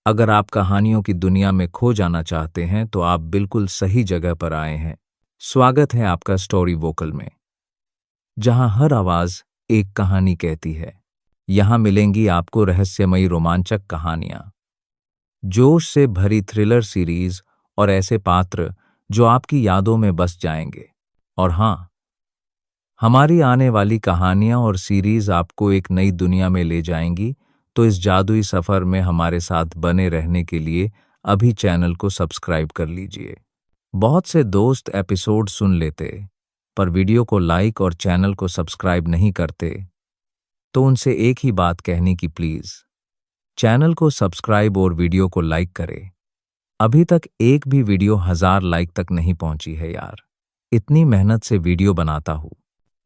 अगर आप कहानियों की दुनिया में खो जाना चाहते हैं तो आप बिल्कुल सही जगह पर आए हैं। स्वागत है आपका स्टोरी वोकल में, जहां हर आवाज एक कहानी कहती है। यहां मिलेंगी आपको रहस्यमयी रोमांचक कहानियां, जोश से भरी थ्रिलर सीरीज और ऐसे पात्र जो आपकी यादों में बस जाएंगे। और हाँ, हमारी आने वाली कहानियां और सीरीज आपको एक नई दुनिया में ले जाएंगी। तो इस जादुई सफर में हमारे साथ बने रहने के लिए अभी चैनल को सब्सक्राइब कर लीजिए। बहुत से दोस्त एपिसोड सुन लेते पर वीडियो को लाइक और चैनल को सब्सक्राइब नहीं करते, तो उनसे एक ही बात कहनी कि प्लीज चैनल को सब्सक्राइब और वीडियो को लाइक करें। अभी तक एक भी वीडियो 1000 लाइक तक नहीं पहुंची है यार। इतनी मेहनत से वीडियो बनाता हूं,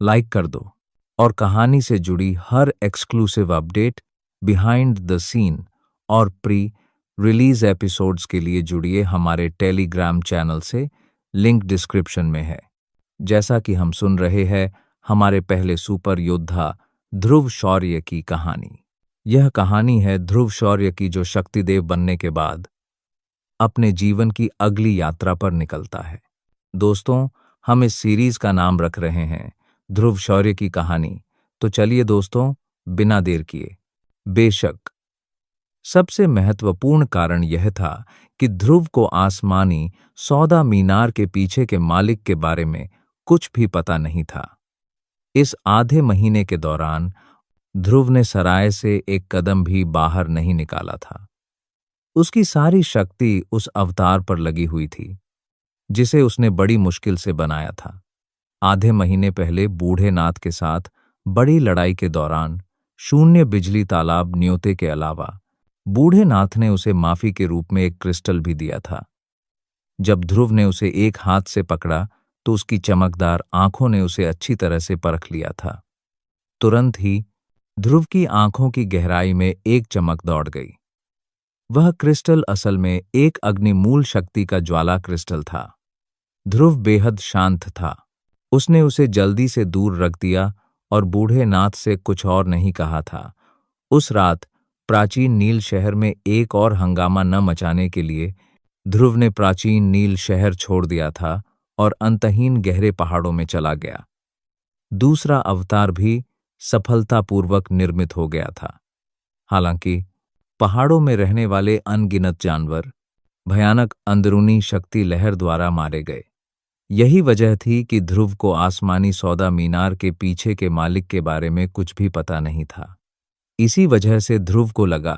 लाइक कर दो। और कहानी से जुड़ी हर exclusive update, behind the scene और प्री रिलीज एपिसोड्स के लिए जुड़िए हमारे टेलीग्राम चैनल से, लिंक डिस्क्रिप्शन में है। जैसा कि हम सुन रहे हैं हमारे पहले सुपर योद्धा ध्रुव शौर्य की कहानी। यह कहानी है ध्रुव शौर्य की, जो शक्तिदेव बनने के बाद अपने जीवन की अगली यात्रा पर निकलता है। दोस्तों, हम इस सीरीज का नाम रख रहे हैं ध्रुव शौर्य की कहानी। तो चलिए दोस्तों, बिना देर किए, बेशक सबसे महत्वपूर्ण कारण यह था कि ध्रुव को आसमानी सौदा मीनार के पीछे के मालिक के बारे में कुछ भी पता नहीं था। इस आधे महीने के दौरान ध्रुव ने सराय से एक कदम भी बाहर नहीं निकाला था। उसकी सारी शक्ति उस अवतार पर लगी हुई थी जिसे उसने बड़ी मुश्किल से बनाया था। आधे महीने पहले बूढ़े नाथ के साथ बड़ी लड़ाई के दौरान शून्य बिजली तालाब न्योते के अलावा बूढ़े नाथ ने उसे माफी के रूप में एक क्रिस्टल भी दिया था। जब ध्रुव ने उसे एक हाथ से पकड़ा तो उसकी चमकदार आंखों ने उसे अच्छी तरह से परख लिया था। तुरंत ही ध्रुव की आंखों की गहराई में एक चमक दौड़ गई। वह क्रिस्टल असल में एक अग्निमूल शक्ति का ज्वाला क्रिस्टल था। ध्रुव बेहद शांत था। उसने उसे जल्दी से दूर रख दिया और बूढ़े नाथ से कुछ और नहीं कहा था। उस रात प्राचीन नील शहर में एक और हंगामा न मचाने के लिए ध्रुव ने प्राचीन नील शहर छोड़ दिया था और अंतहीन गहरे पहाड़ों में चला गया। दूसरा अवतार भी सफलतापूर्वक निर्मित हो गया था। हालांकि पहाड़ों में रहने वाले अनगिनत जानवर भयानक अंदरूनी शक्ति लहर द्वारा मारे गए। यही वजह थी कि ध्रुव को आसमानी सौदा मीनार के पीछे के मालिक के बारे में कुछ भी पता नहीं था। इसी वजह से ध्रुव को लगा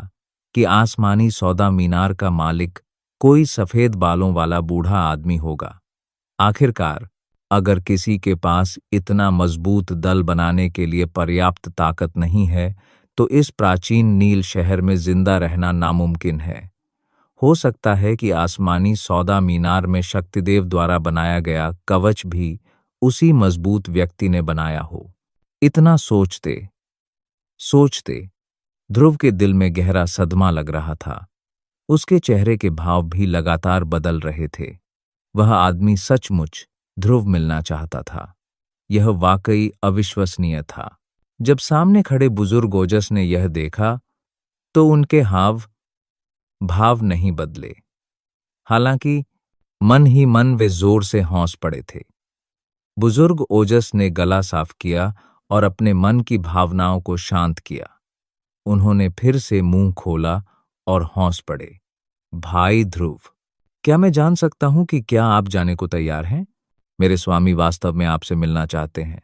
कि आसमानी सौदा मीनार का मालिक कोई सफेद बालों वाला बूढ़ा आदमी होगा। आखिरकार, अगर किसी के पास इतना मजबूत दल बनाने के लिए पर्याप्त ताकत नहीं है तो इस प्राचीन नील शहर में जिंदा रहना नामुमकिन है। हो सकता है कि आसमानी सौदा मीनार में शक्तिदेव द्वारा बनाया गया कवच भी उसी मजबूत व्यक्ति ने बनाया हो। इतना सोचते सोचते ध्रुव के दिल में गहरा सदमा लग रहा था। उसके चेहरे के भाव भी लगातार बदल रहे थे। वह आदमी सचमुच ध्रुव मिलना चाहता था। यह वाकई अविश्वसनीय था। जब सामने खड़े बुजुर्ग ओजस ने यह देखा तो उनके हाव भाव नहीं बदले। हालांकि मन ही मन वे जोर से हौंस पड़े थे। बुजुर्ग ओजस ने गला साफ किया और अपने मन की भावनाओं को शांत किया। उन्होंने फिर से मुंह खोला और हौंस पड़े। भाई ध्रुव, क्या मैं जान सकता हूं कि क्या आप जाने को तैयार हैं? मेरे स्वामी वास्तव में आपसे मिलना चाहते हैं।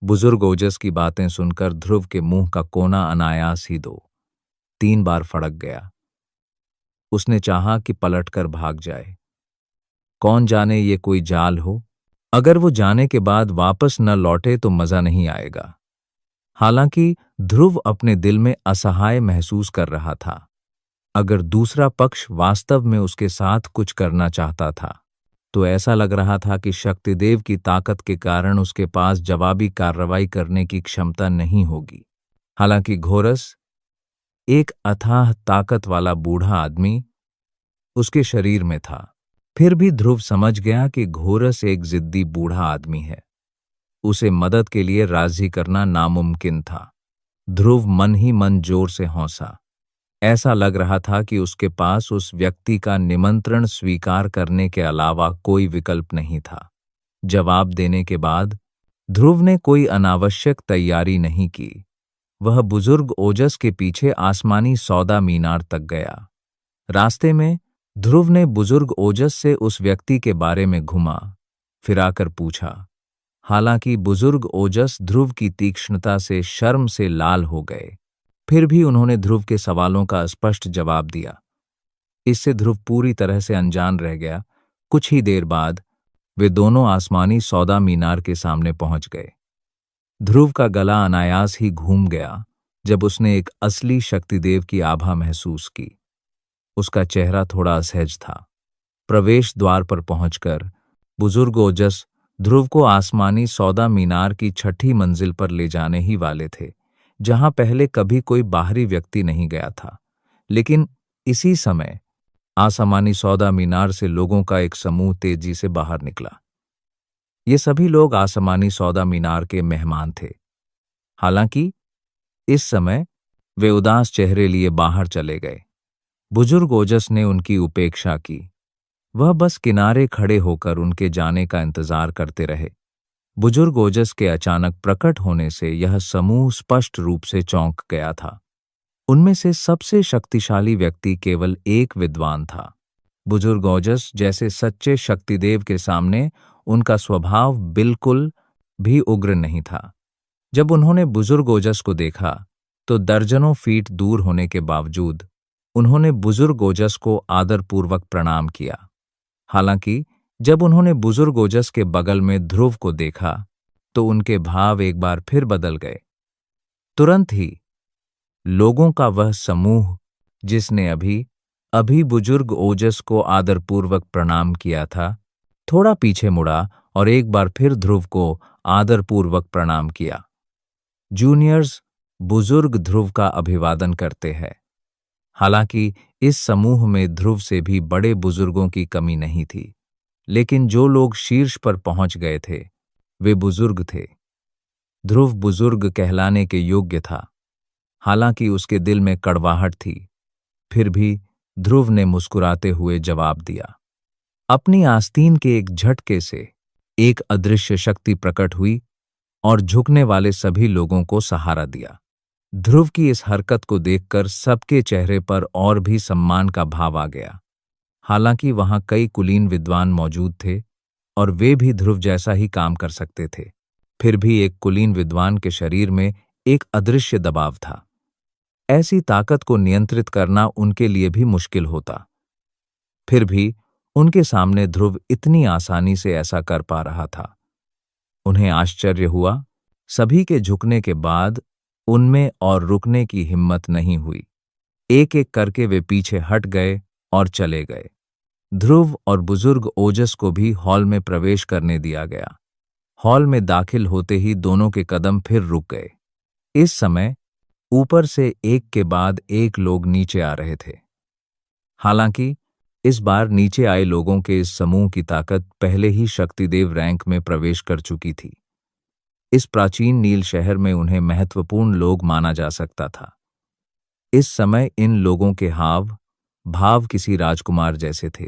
बुजुर्ग ओजस की बातें सुनकर ध्रुव के मुंह का कोना अनायास ही 2-3 बार फड़क गया। उसने चाहा कि पलटकर भाग जाए। कौन जाने ये कोई जाल हो। अगर वो जाने के बाद वापस न लौटे तो मजा नहीं आएगा। हालांकि ध्रुव अपने दिल में असहाय महसूस कर रहा था। अगर दूसरा पक्ष वास्तव में उसके साथ कुछ करना चाहता था तो ऐसा लग रहा था कि शक्तिदेव की ताकत के कारण उसके पास जवाबी कार्रवाई करने की क्षमता नहीं होगी। हालांकि घोरस, एक अथाह ताकत वाला बूढ़ा आदमी, उसके शरीर में था। फिर भी ध्रुव समझ गया कि घोरस एक जिद्दी बूढ़ा आदमी है। उसे मदद के लिए राजी करना नामुमकिन था। ध्रुव मन ही मन जोर से हौंसा। ऐसा लग रहा था कि उसके पास उस व्यक्ति का निमंत्रण स्वीकार करने के अलावा कोई विकल्प नहीं था। जवाब देने के बाद ध्रुव ने कोई अनावश्यक तैयारी नहीं की। वह बुजुर्ग ओजस के पीछे आसमानी सौदा मीनार तक गया। रास्ते में ध्रुव ने बुजुर्ग ओजस से उस व्यक्ति के बारे में घुमा फिराकर पूछा। हालांकि बुजुर्ग ओजस ध्रुव की तीक्ष्णता से शर्म से लाल हो गए, फिर भी उन्होंने ध्रुव के सवालों का स्पष्ट जवाब दिया। इससे ध्रुव पूरी तरह से अनजान रह गया। कुछ ही देर बाद वे दोनों आसमानी सौदा मीनार के सामने पहुंच गए। ध्रुव का गला अनायास ही घूम गया जब उसने एक असली शक्तिदेव की आभा महसूस की। उसका चेहरा थोड़ा असहज था। प्रवेश द्वार पर पहुंचकर बुजुर्ग ओजस ध्रुव को आसमानी सौदा मीनार की छठी मंजिल पर ले जाने ही वाले थे, जहां पहले कभी कोई बाहरी व्यक्ति नहीं गया था। लेकिन इसी समय आसमानी सौदा मीनार से लोगों का एक समूह तेजी से बाहर निकला। ये सभी लोग आसमानी सौदा मीनार के मेहमान थे। हालांकि इस समय वे उदास चेहरे लिए बाहर चले गए। बुजुर्ग ओजस ने उनकी उपेक्षा की। वह बस किनारे खड़े होकर उनके जाने का इंतजार करते रहे। बुजुर्ग ओजस के अचानक प्रकट होने से यह समूह स्पष्ट रूप से चौंक गया था। उनमें से सबसे शक्तिशाली व्यक्ति केवल एक विद्वान था। बुजुर्ग ओजस जैसे सच्चे शक्तिदेव के सामने उनका स्वभाव बिल्कुल भी उग्र नहीं था। जब उन्होंने बुजुर्ग ओजस को देखा तो दर्जनों फीट दूर होने के बावजूद उन्होंने बुजुर्ग ओजस को आदरपूर्वक प्रणाम किया। हालांकि जब उन्होंने बुजुर्ग ओजस के बगल में ध्रुव को देखा तो उनके भाव एक बार फिर बदल गए। तुरंत ही लोगों का वह समूह जिसने अभी अभी बुजुर्ग ओजस को आदरपूर्वक प्रणाम किया था, थोड़ा पीछे मुड़ा और एक बार फिर ध्रुव को आदरपूर्वक प्रणाम किया। जूनियर्स बुजुर्ग ध्रुव का अभिवादन करते हैं। हालांकि इस समूह में ध्रुव से भी बड़े बुजुर्गों की कमी नहीं थी, लेकिन जो लोग शीर्ष पर पहुंच गए थे वे बुजुर्ग थे। ध्रुव बुजुर्ग कहलाने के योग्य था। हालांकि उसके दिल में कड़वाहट थी, फिर भी ध्रुव ने मुस्कुराते हुए जवाब दिया। अपनी आस्तीन के एक झटके से एक अदृश्य शक्ति प्रकट हुई और झुकने वाले सभी लोगों को सहारा दिया। ध्रुव की इस हरकत को देखकर सबके चेहरे पर और भी सम्मान का भाव आ गया। हालांकि वहां कई कुलीन विद्वान मौजूद थे और वे भी ध्रुव जैसा ही काम कर सकते थे, फिर भी एक कुलीन विद्वान के शरीर में एक अदृश्य दबाव था। ऐसी ताकत को नियंत्रित करना उनके लिए भी मुश्किल होता। फिर भी उनके सामने ध्रुव इतनी आसानी से ऐसा कर पा रहा था। उन्हें आश्चर्य हुआ। सभी के झुकने के बाद उनमें और रुकने की हिम्मत नहीं हुई। एक एक करके वे पीछे हट गए और चले गए। ध्रुव और बुजुर्ग ओजस को भी हॉल में प्रवेश करने दिया गया। हॉल में दाखिल होते ही दोनों के कदम फिर रुक गए। इस समय ऊपर से एक के बाद एक लोग नीचे आ रहे थे। हालांकि इस बार नीचे आए लोगों के इस समूह की ताकत पहले ही शक्तिदेव रैंक में प्रवेश कर चुकी थी। इस प्राचीन नील शहर में उन्हें महत्वपूर्ण लोग माना जा सकता था। इस समय इन लोगों के हाव भाव किसी राजकुमार जैसे थे।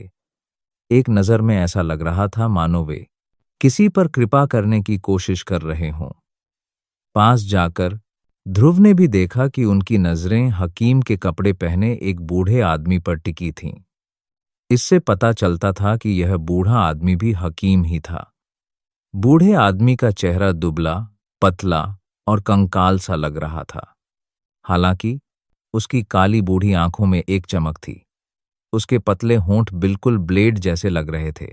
एक नज़र में ऐसा लग रहा था मानो वे किसी पर कृपा करने की कोशिश कर रहे हों। पास जाकर ध्रुव ने भी देखा कि उनकी नजरें हकीम के कपड़े पहने एक बूढ़े आदमी पर टिकी थीं। इससे पता चलता था कि यह बूढ़ा आदमी भी हकीम ही था। बूढ़े आदमी का चेहरा दुबला, पतला और कंकाल सा लग रहा था। हालांकि उसकी काली बूढ़ी आंखों में एक चमक थी। उसके पतले होंठ बिल्कुल ब्लेड जैसे लग रहे थे।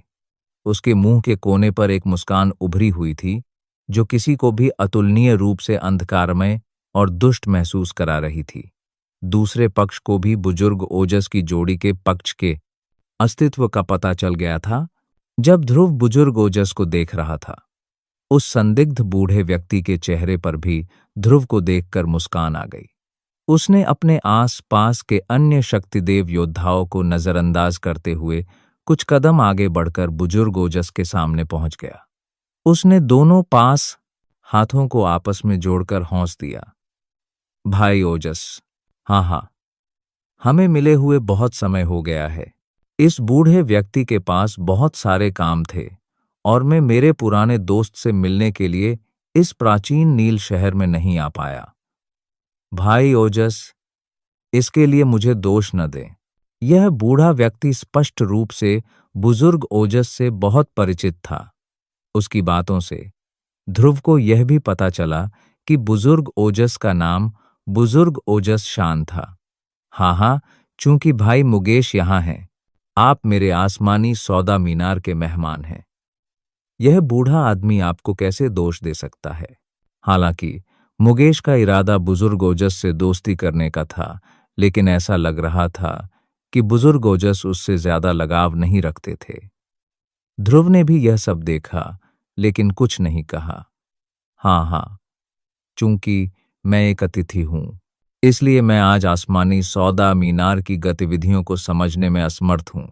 उसके मुंह के कोने पर एक मुस्कान उभरी हुई थी जो किसी को भी अतुलनीय रूप से अंधकारमय और दुष्ट महसूस करा रही थी। दूसरे पक्ष को भी बुजुर्ग ओजस की जोड़ी के पक्ष के अस्तित्व का पता चल गया था। जब ध्रुव बुजुर्ग ओजस को देख रहा था, उस संदिग्ध बूढ़े व्यक्ति के चेहरे पर भी ध्रुव को देखकर मुस्कान आ गई। उसने अपने आस पास के अन्य शक्तिदेव योद्धाओं को नजरअंदाज करते हुए कुछ कदम आगे बढ़कर बुजुर्ग ओजस के सामने पहुंच गया। उसने दोनों पास हाथों को आपस में जोड़कर हौंस दिया। भाई ओजस, हाँ हाँ, हमें मिले हुए बहुत समय हो गया है। इस बूढ़े व्यक्ति के पास बहुत सारे काम थे और मैं मेरे पुराने दोस्त से मिलने के लिए इस प्राचीन नील शहर में नहीं आ पाया। भाई ओजस, इसके लिए मुझे दोष न दें। यह बूढ़ा व्यक्ति स्पष्ट रूप से बुजुर्ग ओजस से बहुत परिचित था। उसकी बातों से ध्रुव को यह भी पता चला कि बुजुर्ग ओजस का नाम बुजुर्ग ओजस शान था। हाँ हाँ, चूंकि भाई मुकेश यहाँ हैं, आप मेरे आसमानी सौदा मीनार के मेहमान हैं। यह बूढ़ा आदमी आपको कैसे दोष दे सकता है? हालांकि मुकेश का इरादा बुजुर्ग ओजस से दोस्ती करने का था, लेकिन ऐसा लग रहा था कि बुजुर्ग ओजस उससे ज्यादा लगाव नहीं रखते थे। ध्रुव ने भी यह सब देखा, लेकिन कुछ नहीं कहा। हाँ हाँ, चूंकि मैं एक अतिथि हूं, इसलिए मैं आज आसमानी सौदा मीनार की गतिविधियों को समझने में असमर्थ हूं।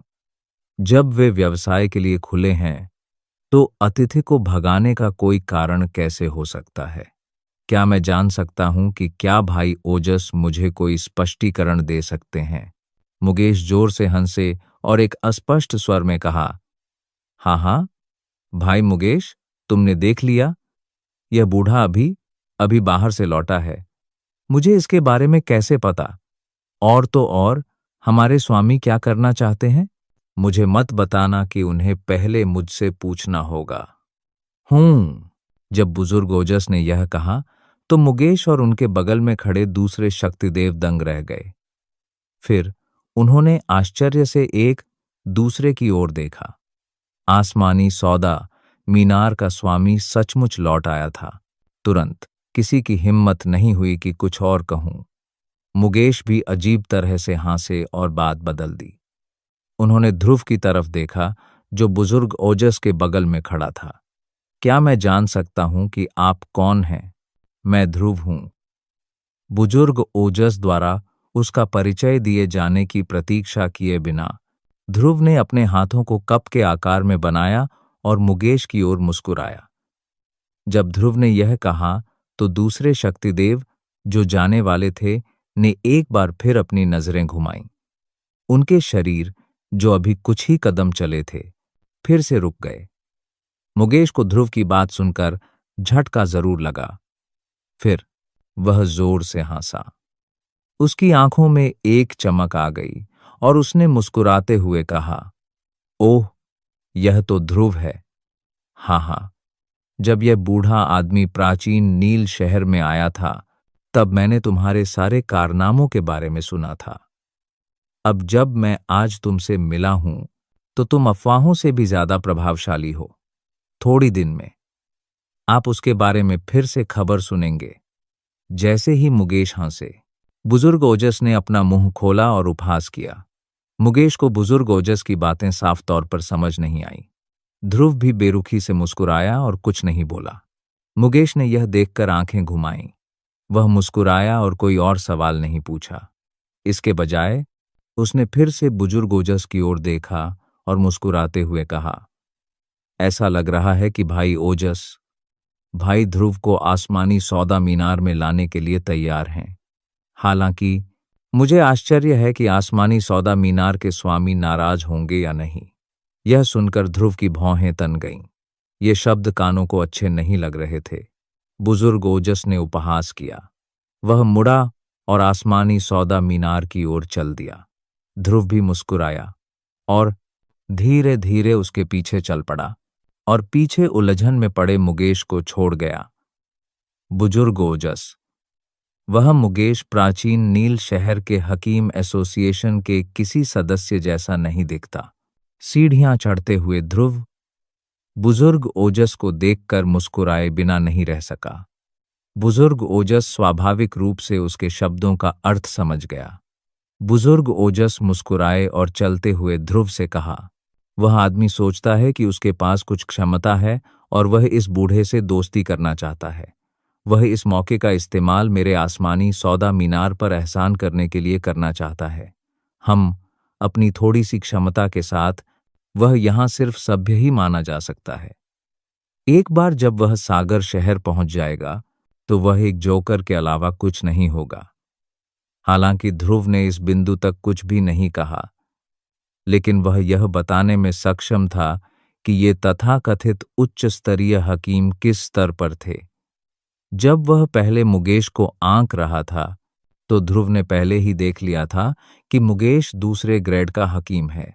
जब वे व्यवसाय के लिए खुले हैं, तो अतिथि को भगाने का कोई कारण कैसे हो सकता है? क्या मैं जान सकता हूं कि क्या भाई ओजस मुझे कोई स्पष्टीकरण दे सकते हैं? मुकेश जोर से हंसे और एक अस्पष्ट स्वर में कहा, हाँ हाँ, भाई मुकेश, तुमने देख लिया? यह बूढ़ा अभी अभी बाहर से लौटा है। मुझे इसके बारे में कैसे पता? और तो और, हमारे स्वामी क्या करना चाहते हैं? मुझे मत बताना कि उन्हें पहले मुझसे पूछना होगा। जब बुजुर्ग ओजस ने यह कहा, तो मुकेश और उनके बगल में खड़े दूसरे शक्तिदेव दंग रह गए। फिर उन्होंने आश्चर्य से एक दूसरे की ओर देखा। आसमानी सौदा मीनार का स्वामी सचमुच लौट आया था। तुरंत किसी की हिम्मत नहीं हुई कि कुछ और कहूं। मुकेश भी अजीब तरह से हंसे और बात बदल दी। उन्होंने ध्रुव की तरफ देखा, जो बुजुर्ग ओजस के बगल में खड़ा था। क्या मैं जान सकता हूं कि आप कौन हैं? मैं ध्रुव हूं। बुजुर्ग ओजस द्वारा उसका परिचय दिए जाने की प्रतीक्षा किए बिना ध्रुव ने अपने हाथों को कप के आकार में बनाया और मुकेश की ओर मुस्कुराया। जब ध्रुव ने यह कहा, तो दूसरे शक्तिदेव, जो जाने वाले थे, ने एक बार फिर अपनी नजरें घुमाईं। उनके शरीर, जो अभी कुछ ही कदम चले थे, फिर से रुक गए। मुकेश को ध्रुव की बात सुनकर झटका जरूर लगा। फिर वह जोर से हंसा। उसकी आंखों में एक चमक आ गई और उसने मुस्कुराते हुए कहा, ओह, यह तो ध्रुव है। हाँ हाँ, जब यह बूढ़ा आदमी प्राचीन नील शहर में आया था, तब मैंने तुम्हारे सारे कारनामों के बारे में सुना था। अब जब मैं आज तुमसे मिला हूं, तो तुम अफवाहों से भी ज्यादा प्रभावशाली हो। थोड़ी दिन में आप उसके बारे में फिर से खबर सुनेंगे। जैसे ही मुकेश हंसे, बुजुर्ग ओजस ने अपना मुंह खोला और उपहास किया। मुकेश को बुजुर्ग ओजस की बातें साफ तौर पर समझ नहीं आई। ध्रुव भी बेरुखी से मुस्कुराया और कुछ नहीं बोला। मुकेश ने यह देखकर आंखें घुमाईं। वह मुस्कुराया और कोई और सवाल नहीं पूछा। इसके बजाय उसने फिर से बुजुर्ग ओजस की ओर देखा और मुस्कुराते हुए कहा, ऐसा लग रहा है कि भाई ओजस, भाई ध्रुव को आसमानी सौदा मीनार में लाने के लिए तैयार हैं। हालांकि मुझे आश्चर्य है कि आसमानी सौदा मीनार के स्वामी नाराज होंगे या नहीं। यह सुनकर ध्रुव की भौहें तन गईं। ये शब्द कानों को अच्छे नहीं लग रहे थे। बुजुर्ग ओजस ने उपहास किया। वह मुड़ा और आसमानी सौदा मीनार की ओर चल दिया। ध्रुव भी मुस्कुराया और धीरे धीरे उसके पीछे चल पड़ा और पीछे उलझन में पड़े मुकेश को छोड़ गया। बुजुर्ग ओजस, वह मुकेश प्राचीन नील शहर के हकीम एसोसिएशन के किसी सदस्य जैसा नहीं दिखता। सीढ़ियां चढ़ते हुए ध्रुव बुजुर्ग ओजस को देखकर मुस्कुराए बिना नहीं रह सका। बुजुर्ग ओजस स्वाभाविक रूप से उसके शब्दों का अर्थ समझ गया। बुजुर्ग ओजस मुस्कुराए और चलते हुए ध्रुव से कहा, वह आदमी सोचता है कि उसके पास कुछ क्षमता है और वह इस बूढ़े से दोस्ती करना चाहता है। वह इस मौके का इस्तेमाल मेरे आसमानी सौदा मीनार पर एहसान करने के लिए करना चाहता है। हम अपनी थोड़ी सी क्षमता के साथ वह यहाँ सिर्फ सभ्य ही माना जा सकता है। एक बार जब वह सागर शहर पहुंच जाएगा, तो वह एक जोकर के अलावा कुछ नहीं होगा। हालांकि ध्रुव ने इस बिंदु तक कुछ भी नहीं कहा, लेकिन वह यह बताने में सक्षम था कि ये तथाकथित उच्च स्तरीय हकीम किस स्तर पर थे। जब वह पहले मुकेश को आंक रहा था, तो ध्रुव ने पहले ही देख लिया था कि मुकेश दूसरे ग्रेड का हकीम है।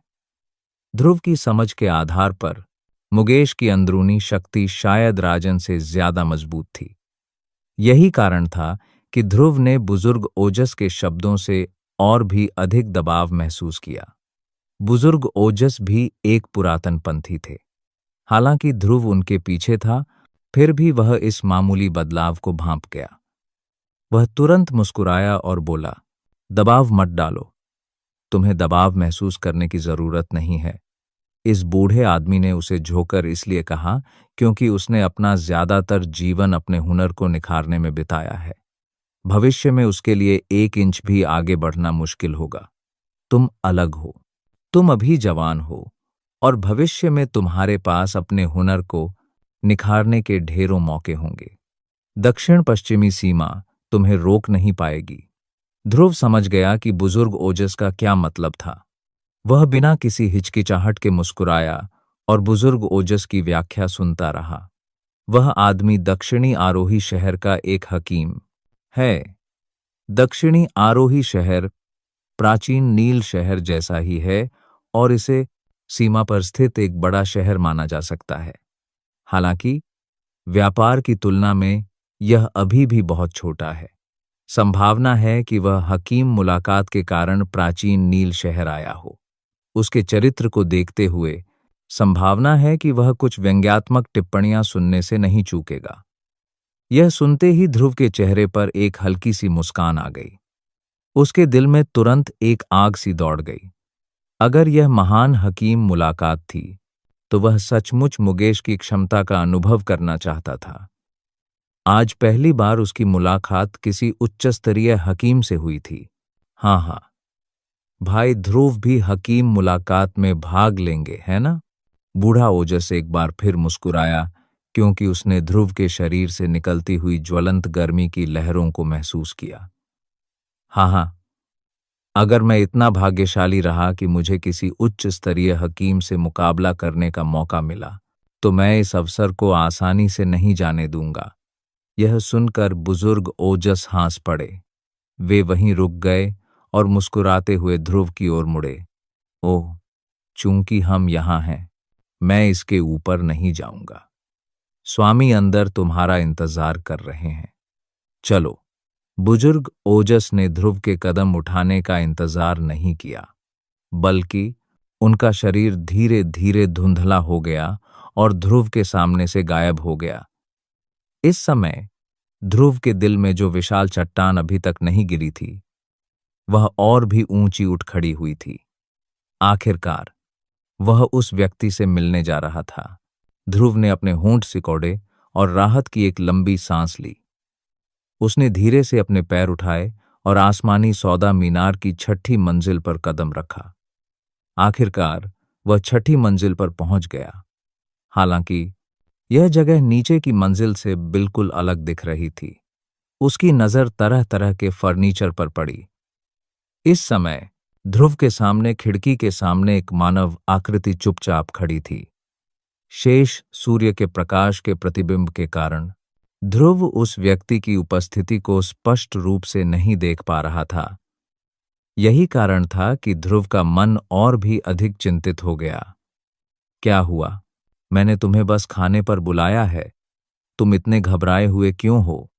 ध्रुव की समझ के आधार पर मुकेश की अंदरूनी शक्ति शायद राजन से ज्यादा मजबूत थी। यही कारण था कि ध्रुव ने बुजुर्ग ओजस के शब्दों से और भी अधिक दबाव महसूस किया। बुजुर्ग ओजस भी एक पुरातन पंथी थे। हालांकि ध्रुव उनके पीछे था, फिर भी वह इस मामूली बदलाव को भांप गया। वह तुरंत मुस्कुराया और बोला, दबाव मत डालो, तुम्हें दबाव महसूस करने की जरूरत नहीं है। इस बूढ़े आदमी ने उसे झोंकर इसलिए कहा क्योंकि उसने अपना ज्यादातर जीवन अपने हुनर को निखारने में बिताया है। भविष्य में उसके लिए 1 इंच भी आगे बढ़ना मुश्किल होगा। तुम अलग हो, तुम अभी जवान हो और भविष्य में तुम्हारे पास अपने हुनर को निखारने के ढेरों मौके होंगे। दक्षिण पश्चिमी सीमा तुम्हें रोक नहीं पाएगी। ध्रुव समझ गया कि बुजुर्ग ओजस का क्या मतलब था। वह बिना किसी हिचकिचाहट के मुस्कुराया और बुजुर्ग ओजस की व्याख्या सुनता रहा। वह आदमी दक्षिणी आरोही शहर का एक हकीम है। दक्षिणी आरोही शहर प्राचीन नील शहर जैसा ही है और इसे सीमा पर स्थित एक बड़ा शहर माना जा सकता है। हालांकि व्यापार की तुलना में यह अभी भी बहुत छोटा है। संभावना है कि वह हकीम मुलाकात के कारण प्राचीन नील शहर आया हो। उसके चरित्र को देखते हुए संभावना है कि वह कुछ व्यंग्यात्मक टिप्पणियां सुनने से नहीं चूकेगा। यह सुनते ही ध्रुव के चेहरे पर एक हल्की सी मुस्कान आ गई। उसके दिल में तुरंत एक आग सी दौड़ गई। अगर यह महान हकीम मुलाकात थी, तो वह सचमुच मुकेश की क्षमता का अनुभव करना चाहता था। आज पहली बार उसकी मुलाकात किसी उच्च स्तरीय हकीम से हुई थी। हाँ, भाई ध्रुव भी हकीम मुलाकात में भाग लेंगे, है ना? बूढ़ा ओजस एक बार फिर मुस्कुराया क्योंकि उसने ध्रुव के शरीर से निकलती हुई ज्वलंत गर्मी की लहरों को महसूस किया। हाँ, अगर मैं इतना भाग्यशाली रहा कि मुझे किसी उच्च स्तरीय हकीम से मुकाबला करने का मौका मिला, तो मैं इस अवसर को आसानी से नहीं जाने दूंगा। यह सुनकर बुजुर्ग ओजस हंस पड़े। वे वहीं रुक गए और मुस्कुराते हुए ध्रुव की ओर मुड़े। ओह, चूंकि हम यहाँ हैं, मैं इसके ऊपर नहीं जाऊंगा। स्वामी अंदर तुम्हारा इंतजार कर रहे हैं। चलो। बुजुर्ग ओजस ने ध्रुव के कदम उठाने का इंतजार नहीं किया, बल्कि उनका शरीर धीरे धीरे धुंधला हो गया और ध्रुव के सामने से गायब हो गया। इस समय ध्रुव के दिल में जो विशाल चट्टान अभी तक नहीं गिरी थी, वह और भी ऊंची उठ खड़ी हुई थी। आखिरकार वह उस व्यक्ति से मिलने जा रहा था। ध्रुव ने अपने होंठ सिकोड़े और राहत की एक लंबी सांस ली। उसने धीरे से अपने पैर उठाए और आसमानी सौदा मीनार की 6ठी मंजिल पर कदम रखा। आखिरकार वह 6ठी मंजिल पर पहुंच गया। हालांकि यह जगह नीचे की मंजिल से बिल्कुल अलग दिख रही थी। उसकी नजर तरह तरह के फर्नीचर पर पड़ी। इस समय ध्रुव के सामने खिड़की के सामने एक मानव आकृति चुपचाप खड़ी थी। शेष सूर्य के प्रकाश के प्रतिबिंब के कारण ध्रुव उस व्यक्ति की उपस्थिति को स्पष्ट रूप से नहीं देख पा रहा था। यही कारण था कि ध्रुव का मन और भी अधिक चिंतित हो गया। क्या हुआ? मैंने तुम्हें बस खाने पर बुलाया है। तुम इतने घबराए हुए क्यों हो?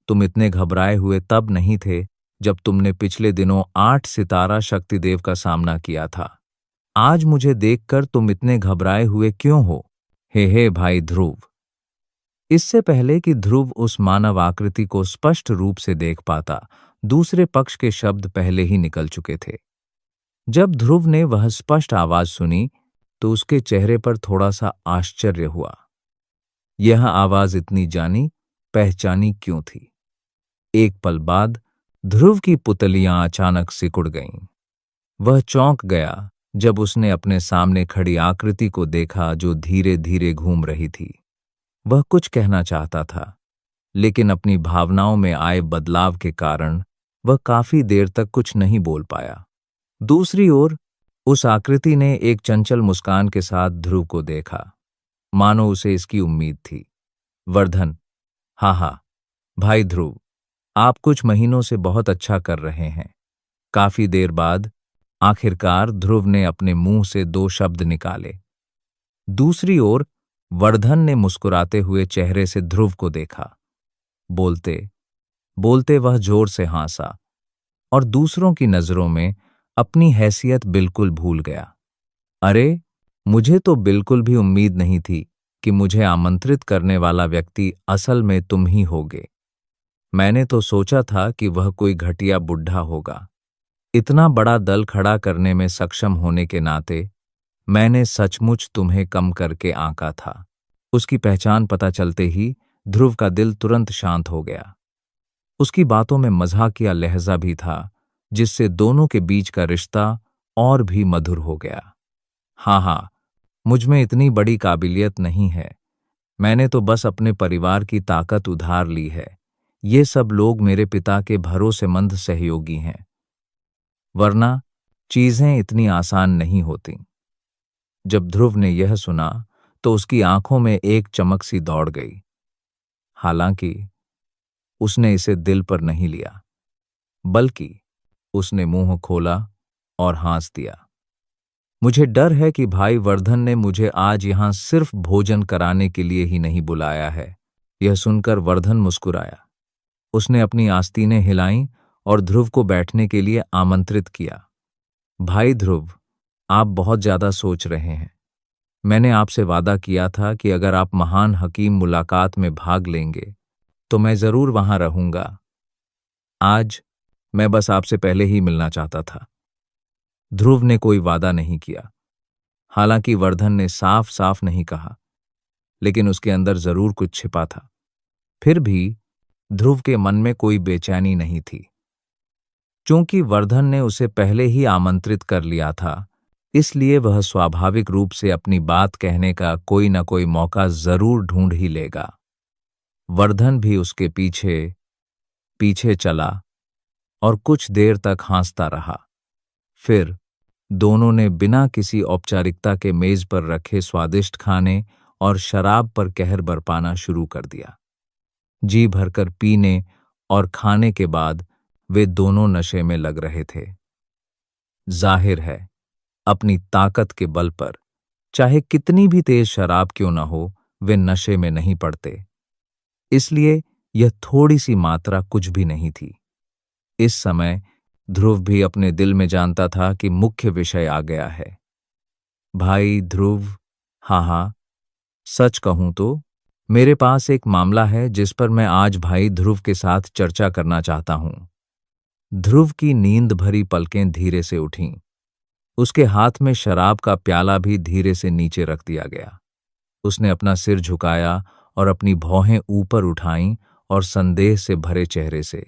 तुम इतने घबराए हुए तब नहीं थे जब तुमने पिछले दिनों 8 सितारा शक्तिदेव का सामना किया था। आज मुझे देखकर तुम इतने घबराए हुए क्यों हो? हे भाई ध्रुव। इससे पहले कि ध्रुव उस मानव आकृति को स्पष्ट रूप से देख पाता, दूसरे पक्ष के शब्द पहले ही निकल चुके थे। जब ध्रुव ने वह स्पष्ट आवाज सुनी, तो उसके चेहरे पर थोड़ा सा आश्चर्य हुआ। यह आवाज इतनी जानी पहचानी क्यों थी? एक पल बाद ध्रुव की पुतलियां अचानक सिकुड़ गईं। वह चौंक गया जब उसने अपने सामने खड़ी आकृति को देखा जो धीरे धीरे घूम रही थी। वह कुछ कहना चाहता था, लेकिन अपनी भावनाओं में आए बदलाव के कारण वह काफी देर तक कुछ नहीं बोल पाया। दूसरी ओर उस आकृति ने एक चंचल मुस्कान के साथ ध्रुव को देखा, मानो उसे इसकी उम्मीद थी। वर्धन: हाँ हाँ भाई ध्रुव, आप कुछ महीनों से बहुत अच्छा कर रहे हैं। काफी देर बाद आखिरकार ध्रुव ने अपने मुंह से दो शब्द निकाले। दूसरी ओर वर्धन ने मुस्कुराते हुए चेहरे से ध्रुव को देखा। बोलते बोलते वह जोर से हंसा और दूसरों की नजरों में अपनी हैसियत बिल्कुल भूल गया। अरे, मुझे तो बिल्कुल भी उम्मीद नहीं थी कि मुझे आमंत्रित करने वाला व्यक्ति असल में तुम ही होगे। मैंने तो सोचा था कि वह कोई घटिया बुढ़ा होगा। इतना बड़ा दल खड़ा करने में सक्षम होने के नाते मैंने सचमुच तुम्हें कम करके आंका था। उसकी पहचान पता चलते ही ध्रुव का दिल तुरंत शांत हो गया। उसकी बातों में मजाकिया लहजा भी था, जिससे दोनों के बीच का रिश्ता और भी मधुर हो गया। हाँ हाँ, मुझ में इतनी बड़ी काबिलियत नहीं है। मैंने तो बस अपने परिवार की ताकत उधार ली है। ये सब लोग मेरे पिता के भरोसेमंद सहयोगी हैं, वरना चीजें इतनी आसान नहीं होती। जब ध्रुव ने यह सुना तो उसकी आंखों में एक चमक सी दौड़ गई। हालांकि उसने इसे दिल पर नहीं लिया, बल्कि उसने मुंह खोला और हंस दिया। मुझे डर है कि भाई वर्धन ने मुझे आज यहां सिर्फ भोजन कराने के लिए ही नहीं बुलाया है। यह सुनकर वर्धन मुस्कुराया। उसने अपनी आस्तीनें हिलाईं और ध्रुव को बैठने के लिए आमंत्रित किया। भाई ध्रुव, आप बहुत ज्यादा सोच रहे हैं। मैंने आपसे वादा किया था कि अगर आप महान हकीम मुलाकात में भाग लेंगे तो मैं जरूर वहां रहूंगा। आज मैं बस आपसे पहले ही मिलना चाहता था। ध्रुव ने कोई वादा नहीं किया। हालांकि वर्धन ने साफ साफ नहीं कहा, लेकिन उसके अंदर जरूर कुछ छिपा था। फिर भी ध्रुव के मन में कोई बेचैनी नहीं थी। चूंकि वर्धन ने उसे पहले ही आमंत्रित कर लिया था, इसलिए वह स्वाभाविक रूप से अपनी बात कहने का कोई न कोई मौका जरूर ढूंढ ही लेगा। वर्धन भी उसके पीछे पीछे चला और कुछ देर तक हंसता रहा। फिर दोनों ने बिना किसी औपचारिकता के मेज पर रखे स्वादिष्ट खाने और शराब पर कहर बरपाना शुरू कर दिया। जी भरकर पीने और खाने के बाद वे दोनों नशे में लग रहे थे। जाहिर है, अपनी ताकत के बल पर चाहे कितनी भी तेज शराब क्यों न हो, वे नशे में नहीं पड़ते। इसलिए यह थोड़ी सी मात्रा कुछ भी नहीं थी। इस समय ध्रुव भी अपने दिल में जानता था कि मुख्य विषय आ गया है। भाई ध्रुव, हाँ हाँ, सच कहूं तो मेरे पास एक मामला है जिस पर मैं आज भाई ध्रुव के साथ चर्चा करना चाहता हूं। ध्रुव की नींद भरी पलकें धीरे से उठीं। उसके हाथ में शराब का प्याला भी धीरे से नीचे रख दिया गया। उसने अपना सिर झुकाया और अपनी भौहें ऊपर उठाईं और संदेह से भरे चेहरे से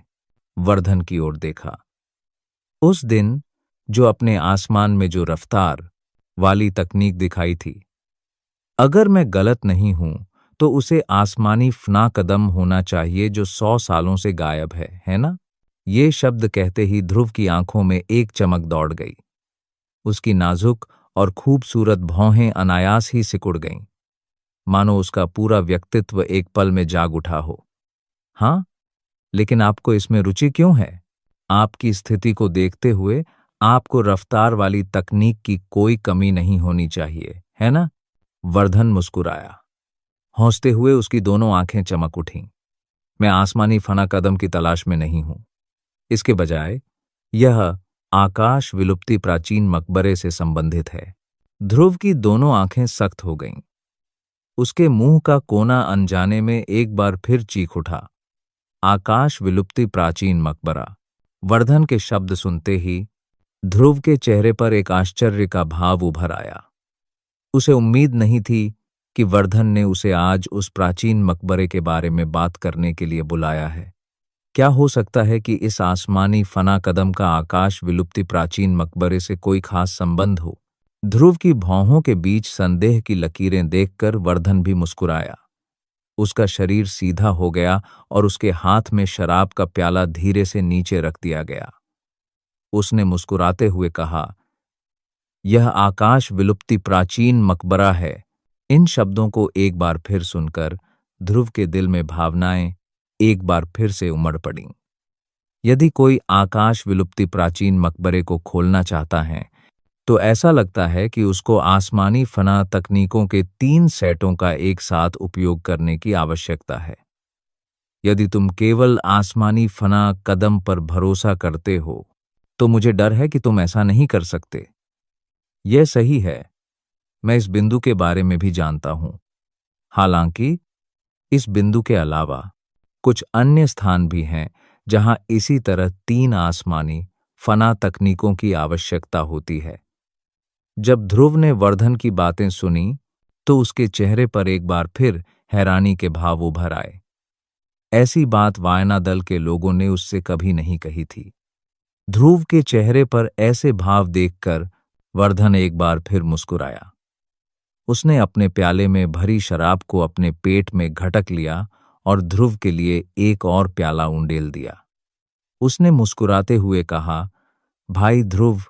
वर्धन की ओर देखा। उस दिन जो अपने आसमान में जो रफ्तार वाली तकनीक दिखाई थी, अगर मैं गलत नहीं हूं तो उसे आसमानी फना कदम होना चाहिए जो 100 सालों से गायब है ना? ये शब्द कहते ही ध्रुव की आंखों में एक चमक दौड़ गई। उसकी नाजुक और खूबसूरत भौहें अनायास ही सिकुड़ गईं, मानो उसका पूरा व्यक्तित्व एक पल में जाग उठा हो। हाँ, लेकिन आपको इसमें रुचि क्यों है? आपकी स्थिति को देखते हुए आपको रफ्तार वाली तकनीक की कोई कमी नहीं होनी चाहिए, है ना? वर्धन मुस्कुराया। हौंसते हुए उसकी दोनों आंखें चमक उठीं। मैं आसमानी फना कदम की तलाश में नहीं हूं। इसके बजाय यह आकाश विलुप्ति प्राचीन मकबरे से संबंधित है। ध्रुव की दोनों आंखें सख्त हो गईं। उसके मुंह का कोना अनजाने में एक बार फिर चीख उठा। आकाश विलुप्ति प्राचीन मकबरा। वर्धन के शब्द सुनते ही ध्रुव के चेहरे पर एक आश्चर्य का भाव उभर आया। उसे उम्मीद नहीं थी कि वर्धन ने उसे आज उस प्राचीन मकबरे के बारे में बात करने के लिए बुलाया है। क्या हो सकता है कि इस आसमानी फना कदम का आकाश विलुप्ति प्राचीन मकबरे से कोई खास संबंध हो? ध्रुव की भौहों के बीच संदेह की लकीरें देखकर वर्धन भी मुस्कुराया। उसका शरीर सीधा हो गया और उसके हाथ में शराब का प्याला धीरे से नीचे रख दिया गया। उसने मुस्कुराते हुए कहा, यह आकाश विलुप्ति प्राचीन मकबरा है। इन शब्दों को एक बार फिर सुनकर ध्रुव के दिल में भावनाएं एक बार फिर से उमड़ पड़ीं। यदि कोई आकाश विलुप्ति प्राचीन मकबरे को खोलना चाहता है तो ऐसा लगता है कि उसको आसमानी फना तकनीकों के 3 सेटों का एक साथ उपयोग करने की आवश्यकता है। यदि तुम केवल आसमानी फना कदम पर भरोसा करते हो तो मुझे डर है कि तुम ऐसा नहीं कर सकते। यह सही है, मैं इस बिंदु के बारे में भी जानता हूं। हालांकि इस बिंदु के अलावा कुछ अन्य स्थान भी हैं जहां इसी तरह 3 आसमानी फना तकनीकों की आवश्यकता होती है। जब ध्रुव ने वर्धन की बातें सुनी तो उसके चेहरे पर एक बार फिर हैरानी के भाव उभर आए। ऐसी बात वायना दल के लोगों ने उससे कभी नहीं कही थी। ध्रुव के चेहरे पर ऐसे भाव देखकर वर्धन एक बार फिर मुस्कुराया। उसने अपने प्याले में भरी शराब को अपने पेट में घटक लिया और ध्रुव के लिए एक और प्याला उंडेल दिया। उसने मुस्कुराते हुए कहा, भाई ध्रुव।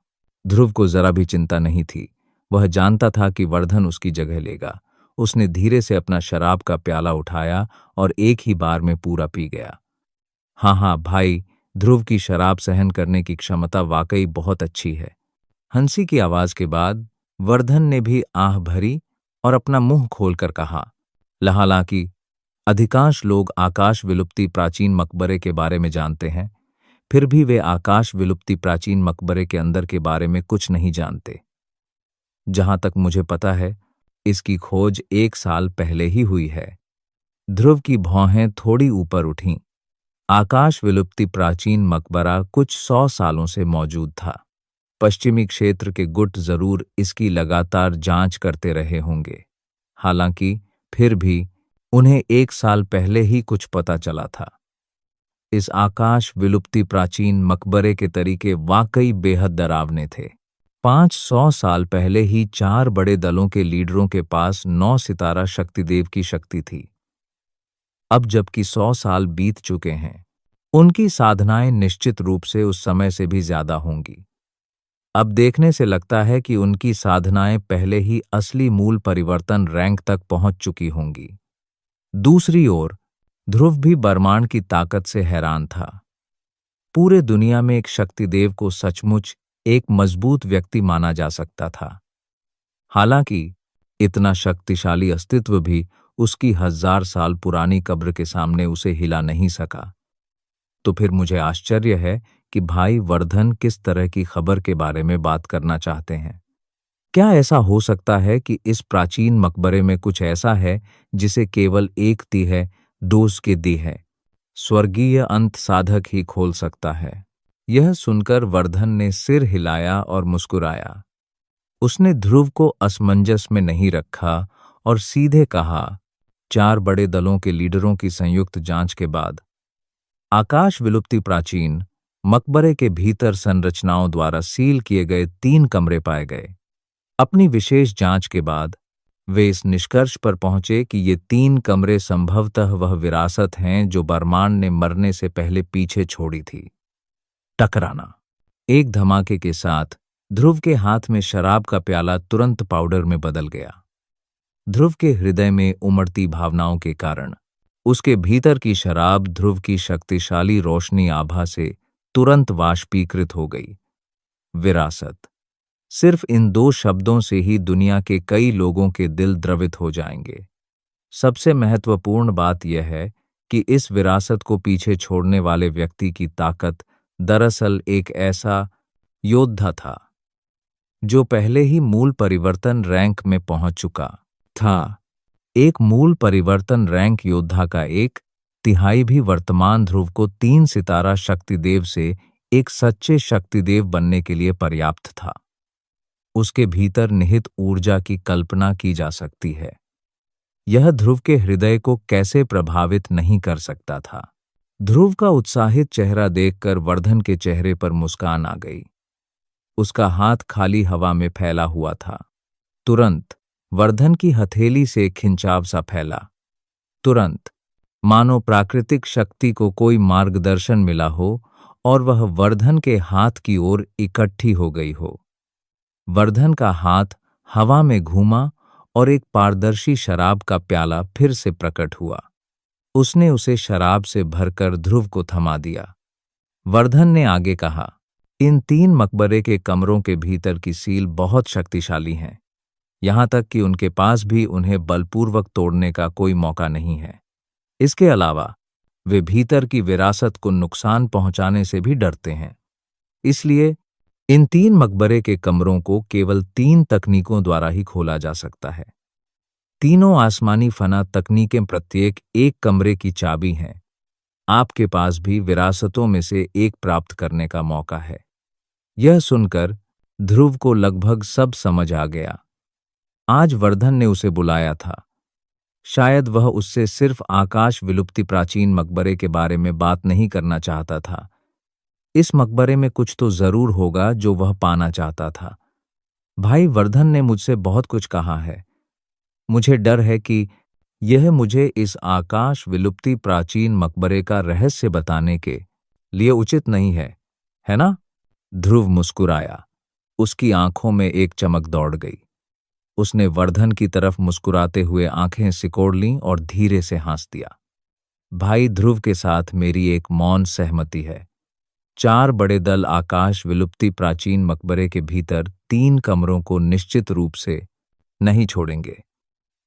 ध्रुव को जरा भी चिंता नहीं थी। वह जानता था कि वर्धन उसकी जगह लेगा। उसने धीरे से अपना शराब का प्याला उठाया और एक ही बार में पूरा पी गया। हाँ भाई, ध्रुव की शराब सहन करने की क्षमता वाकई बहुत अच्छी है। हंसी की आवाज के बाद वर्धन ने भी आह भरी और अपना मुंह खोलकर कहा, हालांकि अधिकांश लोग आकाश विलुप्ति प्राचीन मकबरे के बारे में जानते हैं, फिर भी वे आकाश विलुप्ति प्राचीन मकबरे के अंदर के बारे में कुछ नहीं जानते। जहां तक मुझे पता है, इसकी खोज 1 साल पहले ही हुई है। ध्रुव की भौहें थोड़ी ऊपर उठीं। आकाश विलुप्ति प्राचीन मकबरा कुछ 100 सालों से मौजूद था। पश्चिमी क्षेत्र के गुट जरूर इसकी लगातार जांच करते रहे होंगे। हालांकि फिर भी उन्हें 1 साल पहले ही कुछ पता चला था। इस आकाश विलुप्ति प्राचीन मकबरे के तरीके वाकई बेहद डरावने थे। 500 साल पहले ही 4 बड़े दलों के लीडरों के पास 9 सितारा शक्तिदेव की शक्ति थी। अब जबकि 100 साल बीत चुके हैं, उनकी साधनाएं निश्चित रूप से उस समय से भी ज्यादा होंगी। अब देखने से लगता है कि उनकी साधनाएं पहले ही असली मूल परिवर्तन रैंक तक पहुंच चुकी होंगी। दूसरी ओर ध्रुव भी ब्रह्मांड की ताकत से हैरान था। पूरे दुनिया में एक शक्तिदेव को सचमुच एक मजबूत व्यक्ति माना जा सकता था। हालांकि इतना शक्तिशाली अस्तित्व भी उसकी 1000 साल पुरानी कब्र के सामने उसे हिला नहीं सका। तो फिर मुझे आश्चर्य है कि भाई वर्धन किस तरह की खबर के बारे में बात करना चाहते हैं। क्या ऐसा हो सकता है कि इस प्राचीन मकबरे में कुछ ऐसा है जिसे केवल एक तिह डोज के दी है स्वर्गीय अंत साधक ही खोल सकता है? यह सुनकर वर्धन ने सिर हिलाया और मुस्कुराया। उसने ध्रुव को असमंजस में नहीं रखा और सीधे कहा, 4 बड़े दलों के लीडरों की संयुक्त जांच के बाद आकाश विलुप्ति प्राचीन मकबरे के भीतर संरचनाओं द्वारा सील किए गए 3 कमरे पाए गए। अपनी विशेष जांच के बाद वे इस निष्कर्ष पर पहुंचे कि ये 3 कमरे संभवतः वह विरासत हैं जो ब्रह्मांड ने मरने से पहले पीछे छोड़ी थी। टकराना। एक धमाके के साथ ध्रुव के हाथ में शराब का प्याला तुरंत पाउडर में बदल गया। ध्रुव के हृदय में उमड़ती भावनाओं के कारण उसके भीतर की शराब ध्रुव की शक्तिशाली रोशनी आभा से तुरंत वाष्पीकृत हो गई। विरासत। सिर्फ इन 2 शब्दों से ही दुनिया के कई लोगों के दिल द्रवित हो जाएंगे। सबसे महत्वपूर्ण बात यह है कि इस विरासत को पीछे छोड़ने वाले व्यक्ति की ताकत दरअसल एक ऐसा योद्धा था जो पहले ही मूल परिवर्तन रैंक में पहुंच चुका था। एक मूल परिवर्तन रैंक योद्धा का 1/3 भी वर्तमान ध्रुव को 3 सितारा शक्तिदेव से एक सच्चे शक्तिदेव बनने के लिए पर्याप्त था। उसके भीतर निहित ऊर्जा की कल्पना की जा सकती है। यह ध्रुव के हृदय को कैसे प्रभावित नहीं कर सकता था। ध्रुव का उत्साहित चेहरा देखकर वर्धन के चेहरे पर मुस्कान आ गई। उसका हाथ खाली हवा में फैला हुआ था। तुरंत वर्धन की हथेली से खिंचाव सा फैला। तुरंत मानो प्राकृतिक शक्ति को कोई मार्गदर्शन मिला हो और वह वर्धन के हाथ की ओर इकट्ठी हो गई हो। वर्धन का हाथ हवा में घूमा और एक पारदर्शी शराब का प्याला फिर से प्रकट हुआ। उसने उसे शराब से भरकर ध्रुव को थमा दिया। वर्धन ने आगे कहा, इन 3 मकबरे के कमरों के भीतर की सील बहुत शक्तिशाली हैं, यहां तक कि उनके पास भी उन्हें बलपूर्वक तोड़ने का कोई मौका नहीं है। इसके अलावा वे भीतर की विरासत को नुकसान पहुंचाने से भी डरते हैं। इसलिए इन 3 मकबरे के कमरों को केवल 3 तकनीकों द्वारा ही खोला जा सकता है। तीनों आसमानी फना तकनीकें प्रत्येक एक कमरे की चाबी हैं। आपके पास भी विरासतों में से एक प्राप्त करने का मौका है। यह सुनकर ध्रुव को लगभग सब समझ आ गया। आज वर्धन ने उसे बुलाया था। शायद वह उससे सिर्फ आकाश विलुप्ति प्राचीन मकबरे के बारे में बात नहीं करना चाहता था। इस मकबरे में कुछ तो जरूर होगा जो वह पाना चाहता था। भाई वर्धन ने मुझसे बहुत कुछ कहा है। मुझे डर है कि यह मुझे इस आकाश विलुप्ति प्राचीन मकबरे का रहस्य बताने के लिए उचित नहीं है ना? ध्रुव मुस्कुराया। उसकी आंखों में एक चमक दौड़ गई। उसने वर्धन की तरफ मुस्कुराते हुए आंखें सिकोड़ लीं और धीरे से हंस दिया। भाई ध्रुव के साथ मेरी एक मौन सहमति है। 4 बड़े दल आकाश विलुप्ति प्राचीन मकबरे के भीतर 3 कमरों को निश्चित रूप से नहीं छोड़ेंगे।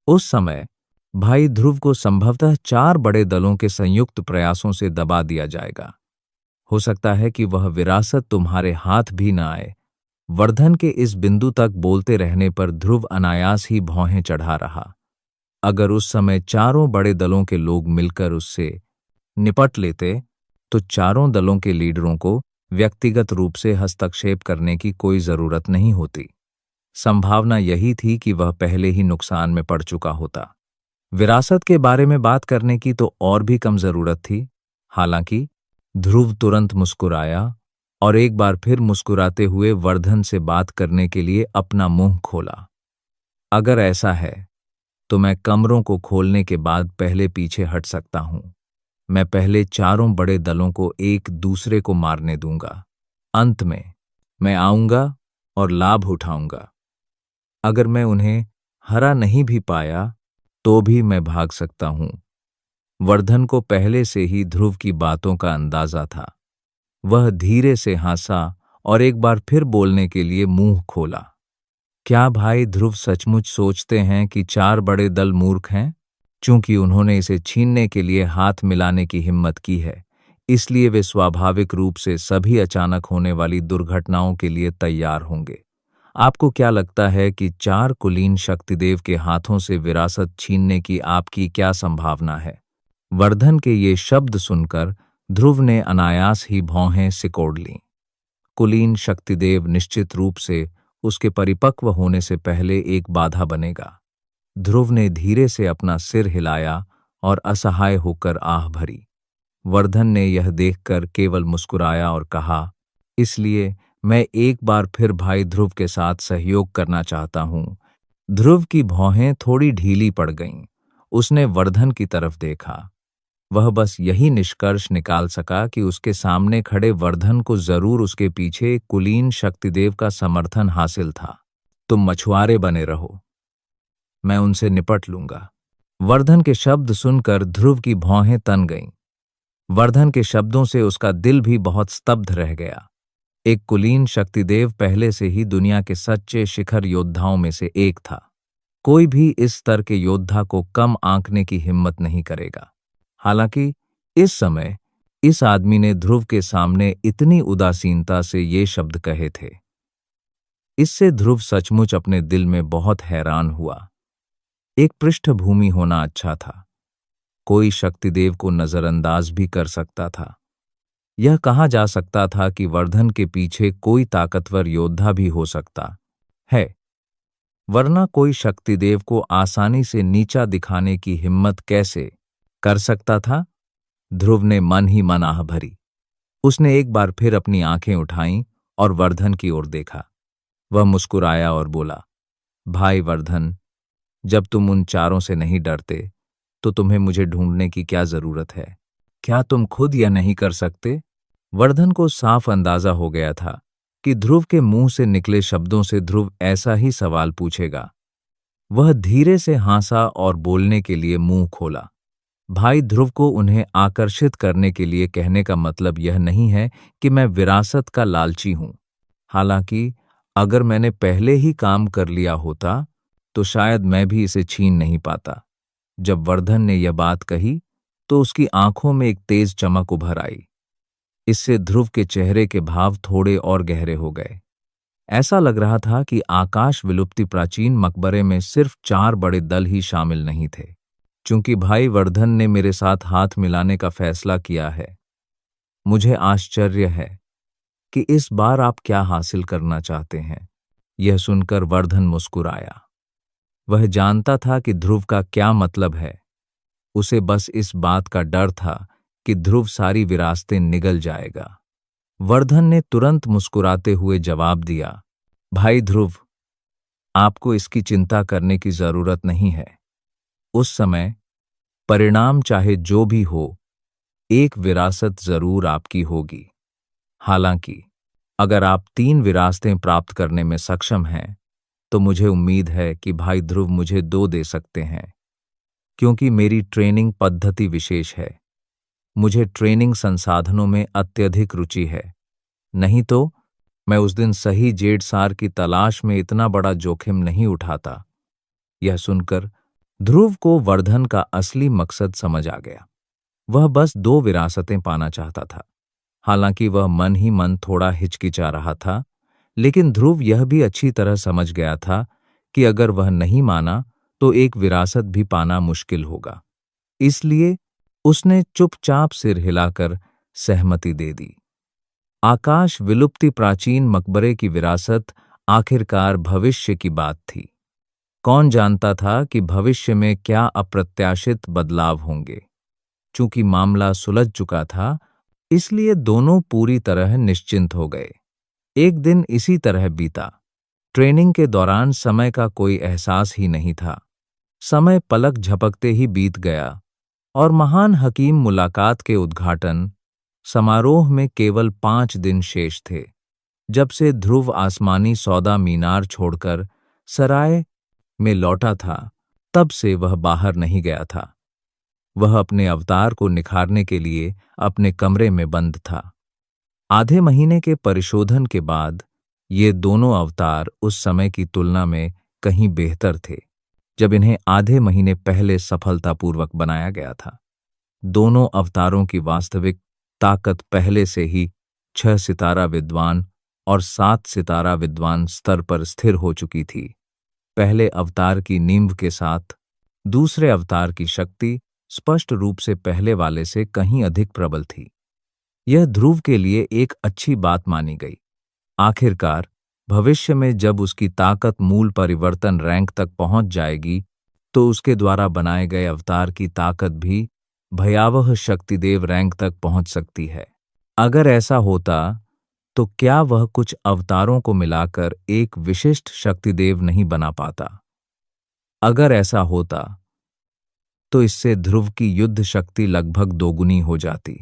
उस समय भाई ध्रुव को संभवतः 4 बड़े दलों के संयुक्त प्रयासों से दबा दिया जाएगा। हो सकता है कि वह विरासत तुम्हारे हाथ भी न आए। वर्धन के इस बिंदु तक बोलते रहने पर ध्रुव अनायास ही भौहें चढ़ा रहा। अगर उस समय 4 बड़े दलों के लोग मिलकर उससे निपट लेते तो 4 दलों के लीडरों को व्यक्तिगत रूप से हस्तक्षेप करने की कोई जरूरत नहीं होती। संभावना यही थी कि वह पहले ही नुकसान में पड़ चुका होता। विरासत के बारे में बात करने की तो और भी कम जरूरत थी। हालांकि ध्रुव तुरंत मुस्कुराया और एक बार फिर मुस्कुराते हुए वर्धन से बात करने के लिए अपना मुंह खोला। अगर ऐसा है तो मैं कमरों को खोलने के बाद पहले पीछे हट सकता हूं। मैं पहले 4 बड़े दलों को एक दूसरे को मारने दूंगा। अंत में मैं आऊंगा और लाभ उठाऊंगा। अगर मैं उन्हें हरा नहीं भी पाया तो भी मैं भाग सकता हूं। वर्धन को पहले से ही ध्रुव की बातों का अंदाजा था। वह धीरे से हंसा और एक बार फिर बोलने के लिए मुंह खोला। क्या भाई ध्रुव सचमुच सोचते हैं कि 4 बड़े दल मूर्ख हैं? चूंकि उन्होंने इसे छीनने के लिए हाथ मिलाने की हिम्मत की है, इसलिए वे स्वाभाविक रूप से सभी अचानक होने वाली दुर्घटनाओं के लिए तैयार होंगे। आपको क्या लगता है कि 4 कुलीन शक्तिदेव के हाथों से विरासत छीनने की आपकी क्या संभावना है? वर्धन के ये शब्द सुनकर ध्रुव ने अनायास ही भौहें सिकोड़ लीं। कुलीन शक्तिदेव निश्चित रूप से उसके परिपक्व होने से पहले एक बाधा बनेगा। ध्रुव ने धीरे से अपना सिर हिलाया और असहाय होकर आह भरी। वर्धन ने यह देखकर केवल मुस्कुराया और कहा, इसलिए मैं एक बार फिर भाई ध्रुव के साथ सहयोग करना चाहता हूं। ध्रुव की भौहें थोड़ी ढीली पड़ गईं। उसने वर्धन की तरफ देखा। वह बस यही निष्कर्ष निकाल सका कि उसके सामने खड़े वर्धन को जरूर उसके पीछे कुलीन शक्तिदेव का समर्थन हासिल था। तुम मछुआरे बने रहो, मैं उनसे निपट लूंगा। वर्धन के शब्द सुनकर ध्रुव की भौहें तन गईं। वर्धन के शब्दों से उसका दिल भी बहुत स्तब्ध रह गया। एक कुलीन शक्तिदेव पहले से ही दुनिया के सच्चे शिखर योद्धाओं में से एक था। कोई भी इस स्तर के योद्धा को कम आंकने की हिम्मत नहीं करेगा। हालांकि इस समय इस आदमी ने ध्रुव के सामने इतनी उदासीनता से ये शब्द कहे थे। इससे ध्रुव सचमुच अपने दिल में बहुत हैरान हुआ। एक पृष्ठभूमि होना अच्छा था। कोई शक्तिदेव को नजरअंदाज भी कर सकता था। यह कहा जा सकता था कि वर्धन के पीछे कोई ताकतवर योद्धा भी हो सकता है, वरना कोई शक्तिदेव को आसानी से नीचा दिखाने की हिम्मत कैसे कर सकता था? ध्रुव ने मन ही मन आह भरी। उसने एक बार फिर अपनी आंखें उठाईं और वर्धन की ओर देखा। वह मुस्कुराया और बोला, भाई वर्धन, जब तुम उन 4 से नहीं डरते तो तुम्हें मुझे ढूंढने की क्या जरूरत है? क्या तुम खुद यह नहीं कर सकते? वर्धन को साफ अंदाजा हो गया था कि ध्रुव के मुंह से निकले शब्दों से ध्रुव ऐसा ही सवाल पूछेगा। वह धीरे से हंसा और बोलने के लिए मुंह खोला। भाई ध्रुव को उन्हें आकर्षित करने के लिए कहने का मतलब यह नहीं है कि मैं विरासत का लालची हूं। हालांकि अगर मैंने पहले ही काम कर लिया होता तो शायद मैं भी इसे छीन नहीं पाता। जब वर्धन ने यह बात कही तो उसकी आंखों में एक तेज चमक उभर आई। इससे ध्रुव के चेहरे के भाव थोड़े और गहरे हो गए। ऐसा लग रहा था कि आकाश विलुप्ति प्राचीन मकबरे में सिर्फ 4 बड़े दल ही शामिल नहीं थे। चूंकि भाई वर्धन ने मेरे साथ हाथ मिलाने का फैसला किया है, मुझे आश्चर्य है कि इस बार आप क्या हासिल करना चाहते हैं। यह सुनकर वर्धन मुस्कुराया। वह जानता था कि ध्रुव का क्या मतलब है। उसे बस इस बात का डर था कि ध्रुव सारी विरासतें निगल जाएगा। वर्धन ने तुरंत मुस्कुराते हुए जवाब दिया, भाई ध्रुव, आपको इसकी चिंता करने की जरूरत नहीं है। उस समय परिणाम चाहे जो भी हो, एक विरासत जरूर आपकी होगी। हालांकि अगर आप 3 विरासतें प्राप्त करने में सक्षम हैं, तो मुझे उम्मीद है कि भाई ध्रुव मुझे 2 दे सकते हैं, क्योंकि मेरी ट्रेनिंग पद्धति विशेष है। मुझे ट्रेनिंग संसाधनों में अत्यधिक रुचि है। नहीं तो मैं उस दिन सही जेडसार की तलाश में इतना बड़ा जोखिम नहीं उठाता। यह सुनकर ध्रुव को वर्धन का असली मकसद समझ आ गया। वह बस 2 विरासतें पाना चाहता था। हालांकि वह मन ही मन थोड़ा हिचकिचा रहा था, लेकिन ध्रुव यह भी अच्छी तरह समझ गया था कि अगर वह नहीं माना तो एक विरासत भी पाना मुश्किल होगा। इसलिए उसने चुपचाप सिर हिलाकर सहमति दे दी। आकाश विलुप्ति प्राचीन मकबरे की विरासत आखिरकार भविष्य की बात थी। कौन जानता था कि भविष्य में क्या अप्रत्याशित बदलाव होंगे। चूंकि मामला सुलझ चुका था, इसलिए दोनों पूरी तरह निश्चिंत हो गए। एक दिन इसी तरह बीता। ट्रेनिंग के दौरान समय का कोई एहसास ही नहीं था। समय पलक झपकते ही बीत गया और महान हकीम मुलाकात के उद्घाटन समारोह में केवल 5 दिन शेष थे। जब से ध्रुव आसमानी सौदा मीनार छोड़कर सराय में लौटा था, तब से वह बाहर नहीं गया था। वह अपने अवतार को निखारने के लिए अपने कमरे में बंद था। आधे महीने के परिशोधन के बाद ये दोनों अवतार उस समय की तुलना में कहीं बेहतर थे, जब इन्हें आधे महीने पहले सफलतापूर्वक बनाया गया था। दोनों अवतारों की वास्तविक ताकत पहले से ही 6 सितारा विद्वान और 7 सितारा विद्वान स्तर पर स्थिर हो चुकी थी। पहले अवतार की नींव के साथ दूसरे अवतार की शक्ति स्पष्ट रूप से पहले वाले से कहीं अधिक प्रबल थी। यह ध्रुव के लिए एक अच्छी बात मानी गई। आखिरकार भविष्य में जब उसकी ताकत मूल परिवर्तन रैंक तक पहुंच जाएगी, तो उसके द्वारा बनाए गए अवतार की ताकत भी भयावह शक्तिदेव रैंक तक पहुंच सकती है। अगर ऐसा होता तो क्या वह कुछ अवतारों को मिलाकर एक विशिष्ट शक्तिदेव नहीं बना पाता? अगर ऐसा होता तो इससे ध्रुव की युद्ध शक्ति लगभग दोगुनी हो जाती।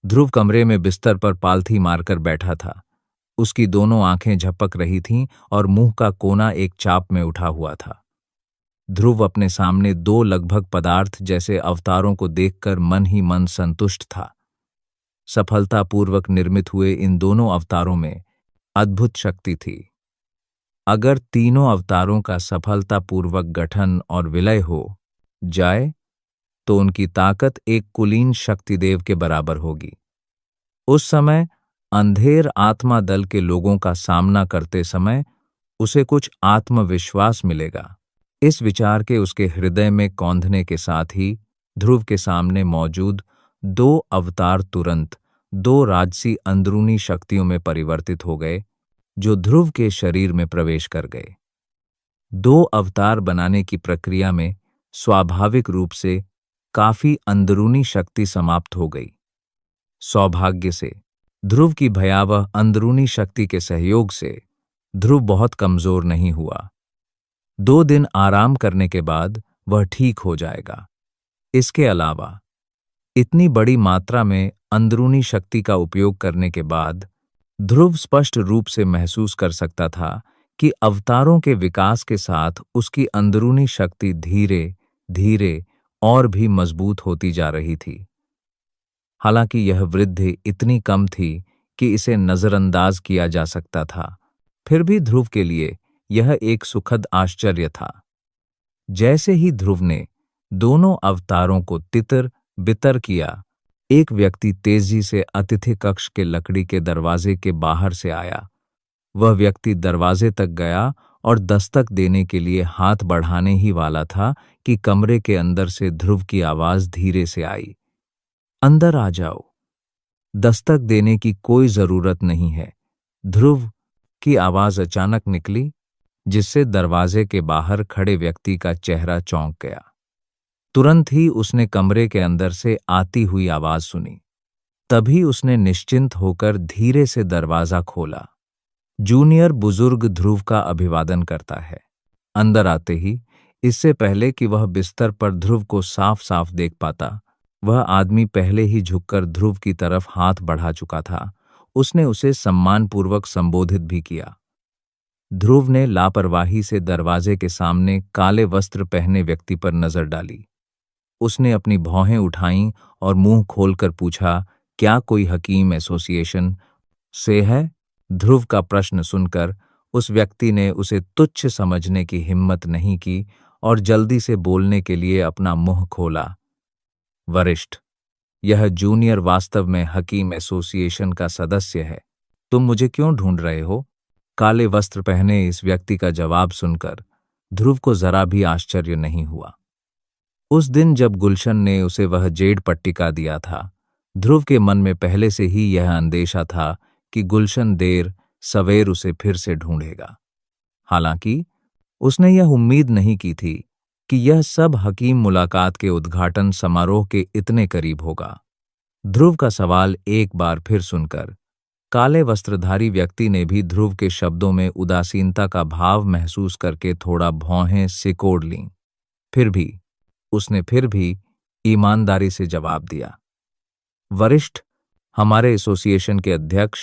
ध्रुव कमरे में बिस्तर पर पालथी मारकर बैठा था। उसकी दोनों आंखें झपक रही थीं और मुंह का कोना एक चाप में उठा हुआ था। ध्रुव अपने सामने 2 लगभग पदार्थ जैसे अवतारों को देखकर मन ही मन संतुष्ट था। सफलतापूर्वक निर्मित हुए इन दोनों अवतारों में अद्भुत शक्ति थी। अगर तीनों अवतारों का सफलतापूर्वक गठन और विलय हो जाए, तो उनकी ताकत एक कुलीन शक्तिदेव के बराबर होगी। उस समय अंधेर आत्मा दल के लोगों का सामना करते समय उसे कुछ आत्मविश्वास मिलेगा। इस विचार के उसके हृदय में कौंधने के साथ ही ध्रुव के सामने मौजूद 2 अवतार तुरंत 2 राजसी अंदरूनी शक्तियों में परिवर्तित हो गए, जो ध्रुव के शरीर में प्रवेश कर गए। 2 अवतार बनाने की प्रक्रिया में स्वाभाविक रूप से काफी अंदरूनी शक्ति समाप्त हो गई। सौभाग्य से ध्रुव की भयावह अंदरूनी शक्ति के सहयोग से ध्रुव बहुत कमजोर नहीं हुआ। 2 दिन आराम करने के बाद वह ठीक हो जाएगा। इसके अलावा इतनी बड़ी मात्रा में अंदरूनी शक्ति का उपयोग करने के बाद ध्रुव स्पष्ट रूप से महसूस कर सकता था कि अवतारों के विकास के साथ उसकी अंदरूनी शक्ति धीरे धीरे और भी मजबूत होती जा रही थी। हालांकि यह वृद्धि इतनी कम थी कि इसे नजरअंदाज किया जा सकता था, फिर भी ध्रुव के लिए यह एक सुखद आश्चर्य था। जैसे ही ध्रुव ने दोनों अवतारों को तितर बितर किया, एक व्यक्ति तेजी से अतिथि कक्ष के लकड़ी के दरवाजे के बाहर से आया। वह व्यक्ति दरवाजे तक गया और दस्तक देने के लिए हाथ बढ़ाने ही वाला था कि कमरे के अंदर से ध्रुव की आवाज धीरे से आई, अंदर आ जाओ, दस्तक देने की कोई जरूरत नहीं है। ध्रुव की आवाज अचानक निकली, जिससे दरवाजे के बाहर खड़े व्यक्ति का चेहरा चौंक गया। तुरंत ही उसने कमरे के अंदर से आती हुई आवाज सुनी। तभी उसने निश्चिंत होकर धीरे से दरवाजा खोला। जूनियर बुजुर्ग ध्रुव का अभिवादन करता है। अंदर आते ही, इससे पहले कि वह बिस्तर पर ध्रुव को साफ साफ देख पाता, वह आदमी पहले ही झुककर ध्रुव की तरफ हाथ बढ़ा चुका था। उसने उसे सम्मानपूर्वक संबोधित भी किया। ध्रुव ने लापरवाही से दरवाजे के सामने काले वस्त्र पहने व्यक्ति पर नजर डाली। उसने अपनी भौहें उठाईं और मुंह खोलकर पूछा, क्या कोई हकीम एसोसिएशन से है? ध्रुव का प्रश्न सुनकर उस व्यक्ति ने उसे तुच्छ समझने की हिम्मत नहीं की और जल्दी से बोलने के लिए अपना मुंह खोला। वरिष्ठ, यह जूनियर वास्तव में हकीम एसोसिएशन का सदस्य है। तुम मुझे क्यों ढूंढ रहे हो? काले वस्त्र पहने इस व्यक्ति का जवाब सुनकर ध्रुव को जरा भी आश्चर्य नहीं हुआ। उस दिन जब गुलशन ने उसे वह जेड पट्टिका दिया था, ध्रुव के मन में पहले से ही यह अंदेशा था कि गुलशन देर सवेर उसे फिर से ढूंढेगा। हालांकि उसने यह उम्मीद नहीं की थी कि यह सब हकीम मुलाकात के उद्घाटन समारोह के इतने करीब होगा। ध्रुव का सवाल एक बार फिर सुनकर काले वस्त्रधारी व्यक्ति ने भी ध्रुव के शब्दों में उदासीनता का भाव महसूस करके थोड़ा भौहें सिकोड़ लीं। उसने फिर भी ईमानदारी से जवाब दिया, वरिष्ठ, हमारे एसोसिएशन के अध्यक्ष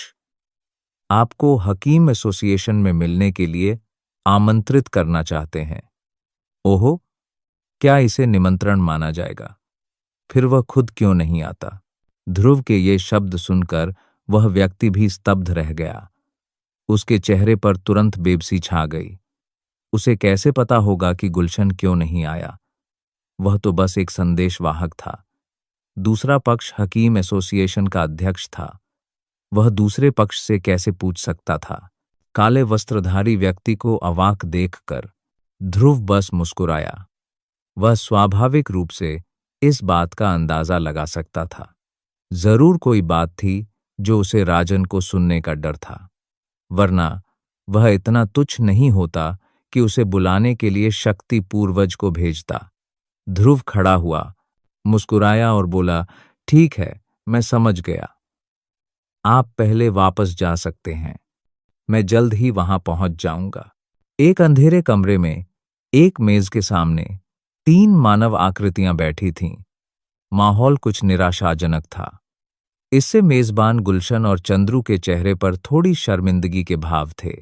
आपको हकीम एसोसिएशन में मिलने के लिए आमंत्रित करना चाहते हैं। ओहो, क्या इसे निमंत्रण माना जाएगा? फिर वह खुद क्यों नहीं आता? ध्रुव के ये शब्द सुनकर वह व्यक्ति भी स्तब्ध रह गया। उसके चेहरे पर तुरंत बेबसी छा गई। उसे कैसे पता होगा कि गुलशन क्यों नहीं आया? वह तो बस एक संदेशवाहक था। दूसरा पक्ष हकीम एसोसिएशन का अध्यक्ष था। वह दूसरे पक्ष से कैसे पूछ सकता था? काले वस्त्रधारी व्यक्ति को अवाक देखकर ध्रुव बस मुस्कुराया। वह स्वाभाविक रूप से इस बात का अंदाजा लगा सकता था। जरूर कोई बात थी जो उसे राजन को सुनने का डर था, वरना वह इतना तुच्छ नहीं होता कि उसे बुलाने के लिए शक्ति पूर्वज को भेजता। ध्रुव खड़ा हुआ, मुस्कुराया और बोला, ठीक है, मैं समझ गया। आप पहले वापस जा सकते हैं। मैं जल्द ही वहां पहुंच जाऊंगा। एक अंधेरे कमरे में एक मेज के सामने 3 मानव आकृतियां बैठी थीं। माहौल कुछ निराशाजनक था। इससे मेजबान गुलशन और चंद्रू के चेहरे पर थोड़ी शर्मिंदगी के भाव थे।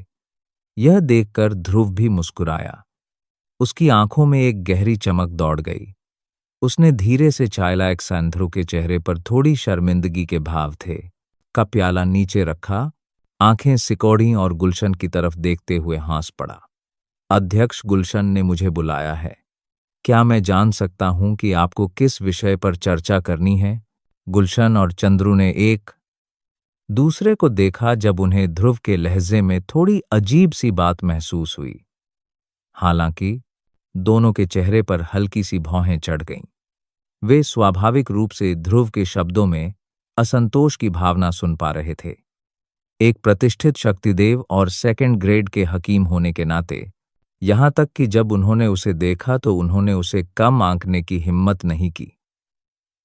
यह देखकर ध्रुव भी मुस्कुराया। उसकी आंखों में एक गहरी चमक दौड़ गई। उसने धीरे से चाय लाया। चंद्रू के चेहरे पर थोड़ी शर्मिंदगी के भाव थे। का प्याला नीचे रखा, आंखें सिकोड़ी और गुलशन की तरफ देखते हुए हंस पड़ा। अध्यक्ष, गुलशन ने मुझे बुलाया है। क्या मैं जान सकता हूं कि आपको किस विषय पर चर्चा करनी है? गुलशन और चंद्रू ने एक दूसरे को देखा जब उन्हें ध्रुव के लहजे में थोड़ी अजीब सी बात महसूस हुई। हालांकि दोनों के चेहरे पर हल्की सी भौहें चढ़ गईं। वे स्वाभाविक रूप से ध्रुव के शब्दों में असंतोष की भावना सुन पा रहे थे। एक प्रतिष्ठित शक्तिदेव और 2nd ग्रेड के हकीम होने के नाते, यहां तक कि जब उन्होंने उसे देखा तो उन्होंने उसे कम आंकने की हिम्मत नहीं की।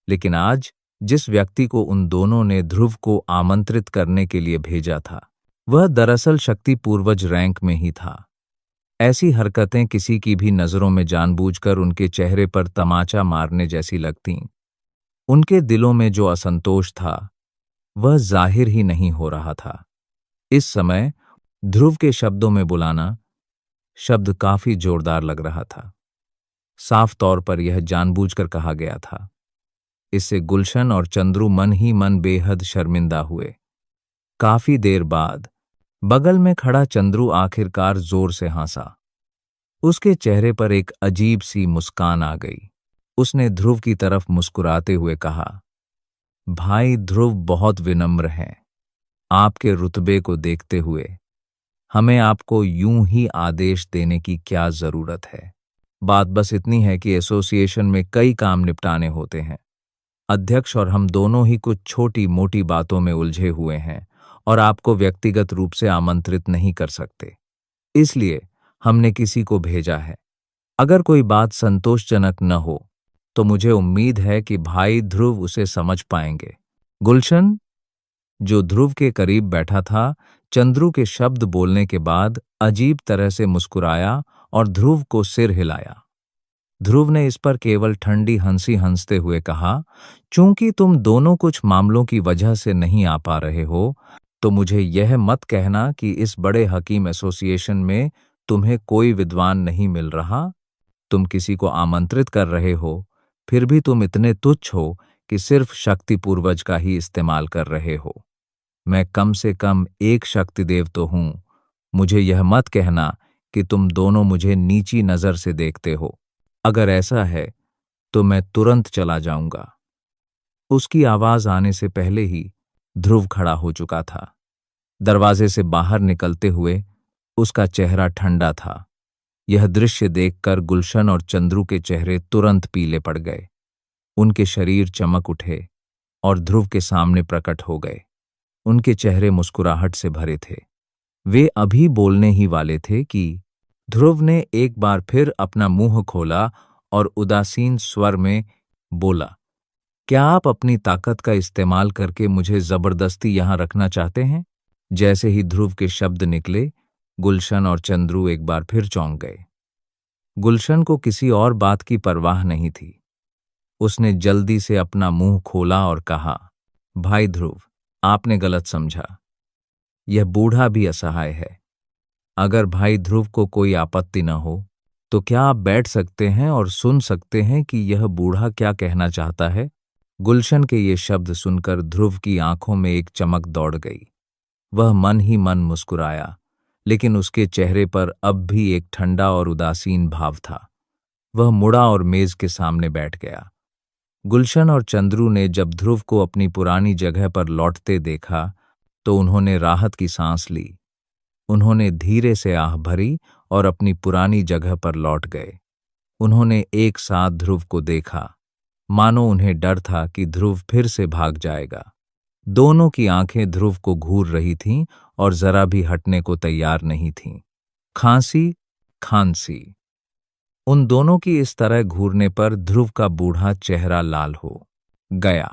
लेकिन आज जिस व्यक्ति को उन दोनों ने ध्रुव को आमंत्रित करने के लिए भेजा था, वह दरअसल शक्ति पूर्वज रैंक में ही था। ऐसी हरकतें किसी की भी नज़रों में जानबूझकर उनके चेहरे पर तमाचा मारने जैसी लगतीं। उनके दिलों में जो असंतोष था, वह जाहिर ही नहीं हो रहा था। इस समय ध्रुव के शब्दों में बुलाना शब्द काफी जोरदार लग रहा था। साफ तौर पर यह जानबूझकर कहा गया था। इससे गुलशन और चंद्रू मन ही मन बेहद शर्मिंदा हुए। काफी देर बाद बगल में खड़ा चंद्रू आखिरकार जोर से हंसा। उसके चेहरे पर एक अजीब सी मुस्कान आ गई। उसने ध्रुव की तरफ मुस्कुराते हुए कहा, भाई ध्रुव बहुत विनम्र हैं। आपके रुतबे को देखते हुए हमें आपको यूं ही आदेश देने की क्या जरूरत है। बात बस इतनी है कि एसोसिएशन में कई काम निपटाने होते हैं। अध्यक्ष और हम दोनों ही कुछ छोटी मोटी बातों में उलझे हुए हैं और आपको व्यक्तिगत रूप से आमंत्रित नहीं कर सकते। इसलिए हमने किसी को भेजा है। अगर कोई बात संतोषजनक न हो तो मुझे उम्मीद है कि भाई ध्रुव उसे समझ पाएंगे। गुलशन, जो ध्रुव के करीब बैठा था, चंद्रू के शब्द बोलने के बाद अजीब तरह से मुस्कुराया और ध्रुव को सिर हिलाया। ध्रुव ने इस पर केवल ठंडी हंसी हंसते हुए कहा, चूंकि तुम दोनों कुछ मामलों की वजह से नहीं आ पा रहे हो, तो मुझे यह मत कहना कि इस बड़े हकीम एसोसिएशन में तुम्हें कोई विद्वान नहीं मिल रहा। तुम किसी को आमंत्रित कर रहे हो, फिर भी तुम इतने तुच्छ हो कि सिर्फ शक्ति पूर्वज का ही इस्तेमाल कर रहे हो। मैं कम से कम एक शक्तिदेव तो हूं। मुझे यह मत कहना कि तुम दोनों मुझे नीची नजर से देखते हो। अगर ऐसा है तो मैं तुरंत चला जाऊंगा। उसकी आवाज आने से पहले ही ध्रुव खड़ा हो चुका था। दरवाजे से बाहर निकलते हुए उसका चेहरा ठंडा था। यह दृश्य देखकर गुलशन और चंद्रू के चेहरे तुरंत पीले पड़ गए। उनके शरीर चमक उठे और ध्रुव के सामने प्रकट हो गए। उनके चेहरे मुस्कुराहट से भरे थे। वे अभी बोलने ही वाले थे कि ध्रुव ने एक बार फिर अपना मुंह खोला और उदासीन स्वर में बोला, क्या आप अपनी ताकत का इस्तेमाल करके मुझे जबरदस्ती यहां रखना चाहते हैं? जैसे ही ध्रुव के शब्द निकले, गुलशन और चंद्रू एक बार फिर चौंक गए। गुलशन को किसी और बात की परवाह नहीं थी। उसने जल्दी से अपना मुंह खोला और कहा, भाई ध्रुव, आपने गलत समझा। यह बूढ़ा भी असहाय है। अगर भाई ध्रुव को कोई आपत्ति न हो तो क्या आप बैठ सकते हैं और सुन सकते हैं कि यह बूढ़ा क्या कहना चाहता है? गुलशन के ये शब्द सुनकर ध्रुव की आंखों में एक चमक दौड़ गई। वह मन ही मन मुस्कुराया, लेकिन उसके चेहरे पर अब भी एक ठंडा और उदासीन भाव था। वह मुड़ा और मेज के सामने बैठ गया। गुलशन और चंद्रू ने जब ध्रुव को अपनी पुरानी जगह पर लौटते देखा तो उन्होंने राहत की सांस ली। उन्होंने धीरे से आह भरी और अपनी पुरानी जगह पर लौट गए। उन्होंने एक साथ ध्रुव को देखा, मानो उन्हें डर था कि ध्रुव फिर से भाग जाएगा। दोनों की आंखें ध्रुव को घूर रही थीं और जरा भी हटने को तैयार नहीं थीं। खांसी, खांसी। उन दोनों की इस तरह घूरने पर ध्रुव का बूढ़ा चेहरा लाल हो गया।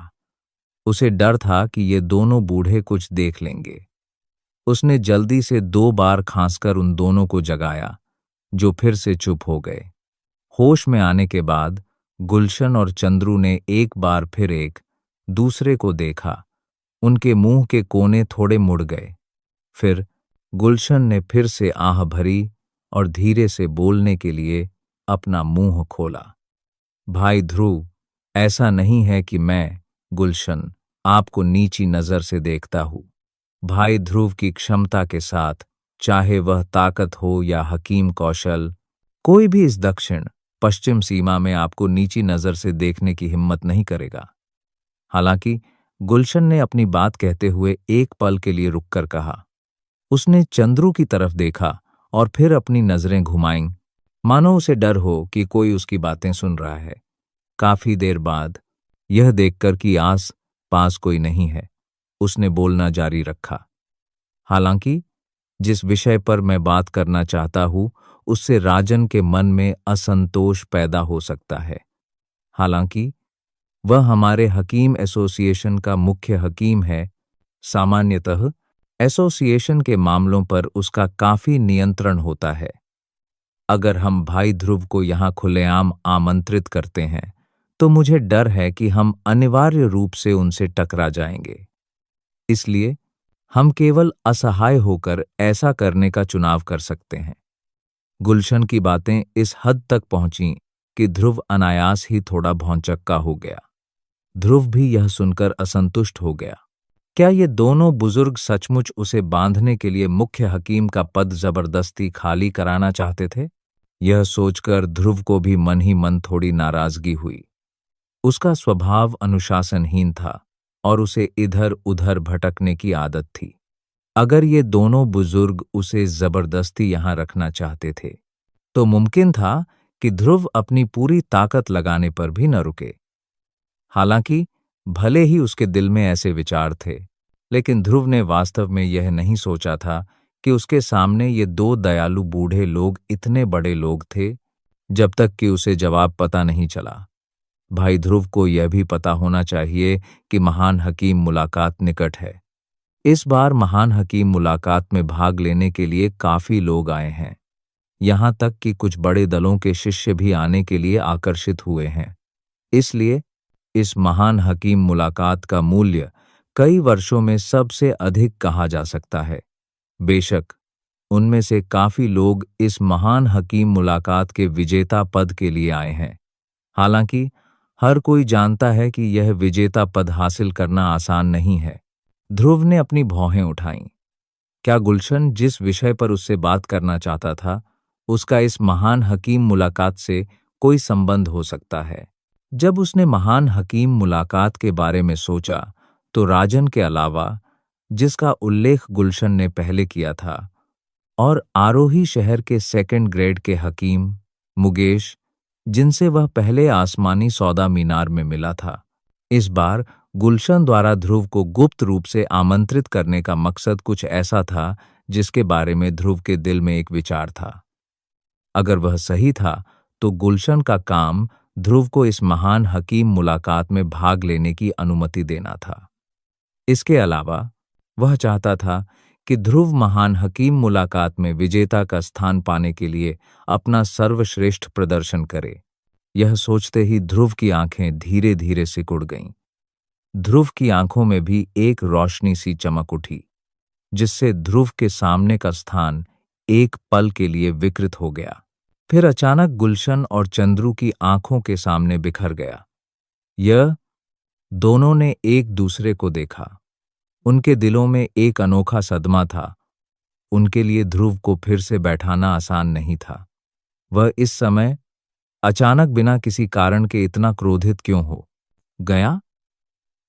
उसे डर था कि ये दोनों बूढ़े कुछ देख लेंगे। उसने जल्दी से 2 बार खांसकर उन दोनों को जगाया, जो फिर से चुप हो गए। होश में आने के बाद गुलशन और चंद्रू ने एक बार फिर एक दूसरे को देखा। उनके मुंह के कोने थोड़े मुड़ गए। फिर गुलशन ने फिर से आह भरी और धीरे से बोलने के लिए अपना मुंह खोला। भाई ध्रुव, ऐसा नहीं है कि मैं, गुलशन, आपको नीची नजर से देखता हूं। भाई ध्रुव की क्षमता के साथ, चाहे वह ताकत हो या हकीम कौशल, कोई भी इस दक्षिण पश्चिम सीमा में आपको नीची नजर से देखने की हिम्मत नहीं करेगा। हालांकि गुलशन ने अपनी बात कहते हुए एक पल के लिए रुककर कहा। उसने चंद्रू की तरफ देखा और फिर अपनी नजरें घुमाईं, मानो उसे डर हो कि कोई उसकी बातें सुन रहा है। काफी देर बाद, यह देखकर कि आस पास कोई नहीं है, उसने बोलना जारी रखा। हालांकि जिस विषय पर मैं बात करना चाहता हूं, उससे राजन के मन में असंतोष पैदा हो सकता है। हालांकि वह हमारे हकीम एसोसिएशन का मुख्य हकीम है। सामान्यतः एसोसिएशन के मामलों पर उसका काफी नियंत्रण होता है। अगर हम भाई ध्रुव को यहाँ खुलेआम आमंत्रित करते हैं तो मुझे डर है कि हम अनिवार्य रूप से उनसे टकरा जाएंगे। इसलिए हम केवल असहाय होकर ऐसा करने का चुनाव कर सकते हैं। गुलशन की बातें इस हद तक पहुंची कि ध्रुव अनायास ही थोड़ा भौंचक्का हो गया। ध्रुव भी यह सुनकर असंतुष्ट हो गया। क्या ये दोनों बुजुर्ग सचमुच उसे बांधने के लिए मुख्य हकीम का पद जबरदस्ती खाली कराना चाहते थे? यह सोचकर ध्रुव को भी मन ही मन थोड़ी नाराजगी हुई। उसका स्वभाव अनुशासनहीन था और उसे इधर उधर भटकने की आदत थी। अगर ये दोनों बुजुर्ग उसे जबरदस्ती यहां रखना चाहते थे तो मुमकिन था कि ध्रुव अपनी पूरी ताकत लगाने पर भी न रुके। हालांकि भले ही उसके दिल में ऐसे विचार थे, लेकिन ध्रुव ने वास्तव में यह नहीं सोचा था कि उसके सामने ये दो दयालु बूढ़े लोग इतने बड़े लोग थे, जब तक कि उसे जवाब पता नहीं चला। भाई ध्रुव को यह भी पता होना चाहिए कि महान हकीम मुलाकात निकट है। इस बार महान हकीम मुलाकात में भाग लेने के लिए काफी लोग आए हैं। यहां तक कि कुछ बड़े दलों के शिष्य भी आने के लिए आकर्षित हुए हैं। इसलिए इस महान हकीम मुलाकात का मूल्य कई वर्षों में सबसे अधिक कहा जा सकता है। बेशक उनमें से काफी लोग इस महान हकीम मुलाकात के विजेता पद के लिए आए हैं। हालांकि हर कोई जानता है कि यह विजेता पद हासिल करना आसान नहीं है। ध्रुव ने अपनी भौहें उठाईं। क्या गुलशन जिस विषय पर उससे बात करना चाहता था, उसका इस महान हकीम मुलाकात से कोई संबंध हो सकता है? जब उसने महान हकीम मुलाकात के बारे में सोचा तो राजन के अलावा, जिसका उल्लेख गुलशन ने पहले किया था, और आरोही शहर के सेकंड ग्रेड के हकीम मुगेश, जिनसे वह पहले आसमानी सौदा मीनार में मिला था, इस बार गुलशन द्वारा ध्रुव को गुप्त रूप से आमंत्रित करने का मकसद कुछ ऐसा था जिसके बारे में ध्रुव के दिल में एक विचार था। अगर वह सही था तो गुलशन का काम ध्रुव को इस महान हकीम मुलाकात में भाग लेने की अनुमति देना था। इसके अलावा वह चाहता था कि ध्रुव महान हकीम मुलाकात में विजेता का स्थान पाने के लिए अपना सर्वश्रेष्ठ प्रदर्शन करे। यह सोचते ही ध्रुव की आंखें धीरे धीरे सिकुड़ गईं। ध्रुव की आंखों में भी एक रोशनी सी चमक उठी, जिससे ध्रुव के सामने का स्थान एक पल के लिए विकृत हो गया। फिर अचानक गुलशन और चंद्रू की आंखों के सामने बिखर गया। यह दोनों ने एक दूसरे को देखा। उनके दिलों में एक अनोखा सदमा था। उनके लिए ध्रुव को फिर से बैठाना आसान नहीं था। वह इस समय अचानक बिना किसी कारण के इतना क्रोधित क्यों हो गया?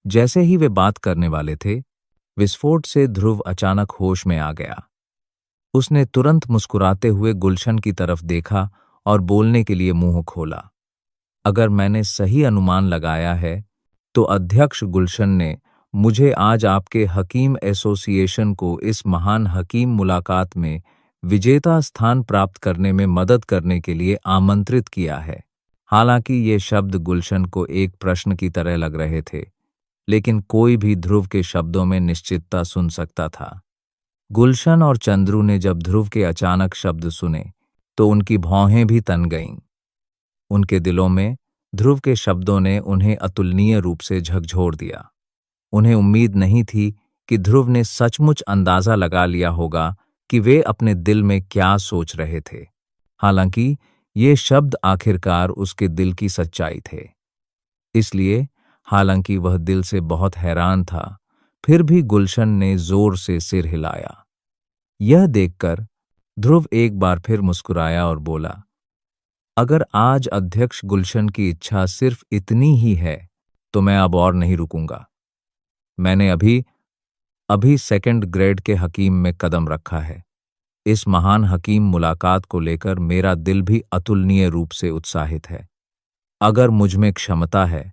जैसे ही वे बात करने वाले थे, विस्फोट से ध्रुव अचानक होश में आ गया। उसने तुरंत मुस्कुराते हुए गुलशन की तरफ देखा और बोलने के लिए मुंह खोला। अगर मैंने सही अनुमान लगाया है तो अध्यक्ष गुलशन ने मुझे आज आपके हकीम एसोसिएशन को इस महान हकीम मुलाकात में विजेता स्थान प्राप्त करने में मदद करने के लिए आमंत्रित किया है। हालांकि ये शब्द गुलशन को एक प्रश्न की तरह लग रहे थे, लेकिन कोई भी ध्रुव के शब्दों में निश्चितता सुन सकता था। गुलशन और चंद्रू ने जब ध्रुव के अचानक शब्द सुने तो उनकी भौहें भी तन गईं। उनके दिलों में ध्रुव के शब्दों ने उन्हें अतुलनीय रूप से झकझोर दिया। उन्हें उम्मीद नहीं थी कि ध्रुव ने सचमुच अंदाजा लगा लिया होगा कि वे अपने दिल में क्या सोच रहे थे। हालांकि ये शब्द आखिरकार उसके दिल की सच्चाई थे। इसलिए हालांकि वह दिल से बहुत हैरान था, फिर भी गुलशन ने जोर से सिर हिलाया। यह देखकर ध्रुव एक बार फिर मुस्कुराया और बोला, अगर आज अध्यक्ष गुलशन की इच्छा सिर्फ इतनी ही है तो मैं अब और नहीं रुकूंगा। मैंने अभी सेकंड ग्रेड के हकीम में कदम रखा है। इस महान हकीम मुलाकात को लेकर मेरा दिल भी अतुलनीय रूप से उत्साहित है। अगर मुझ में क्षमता है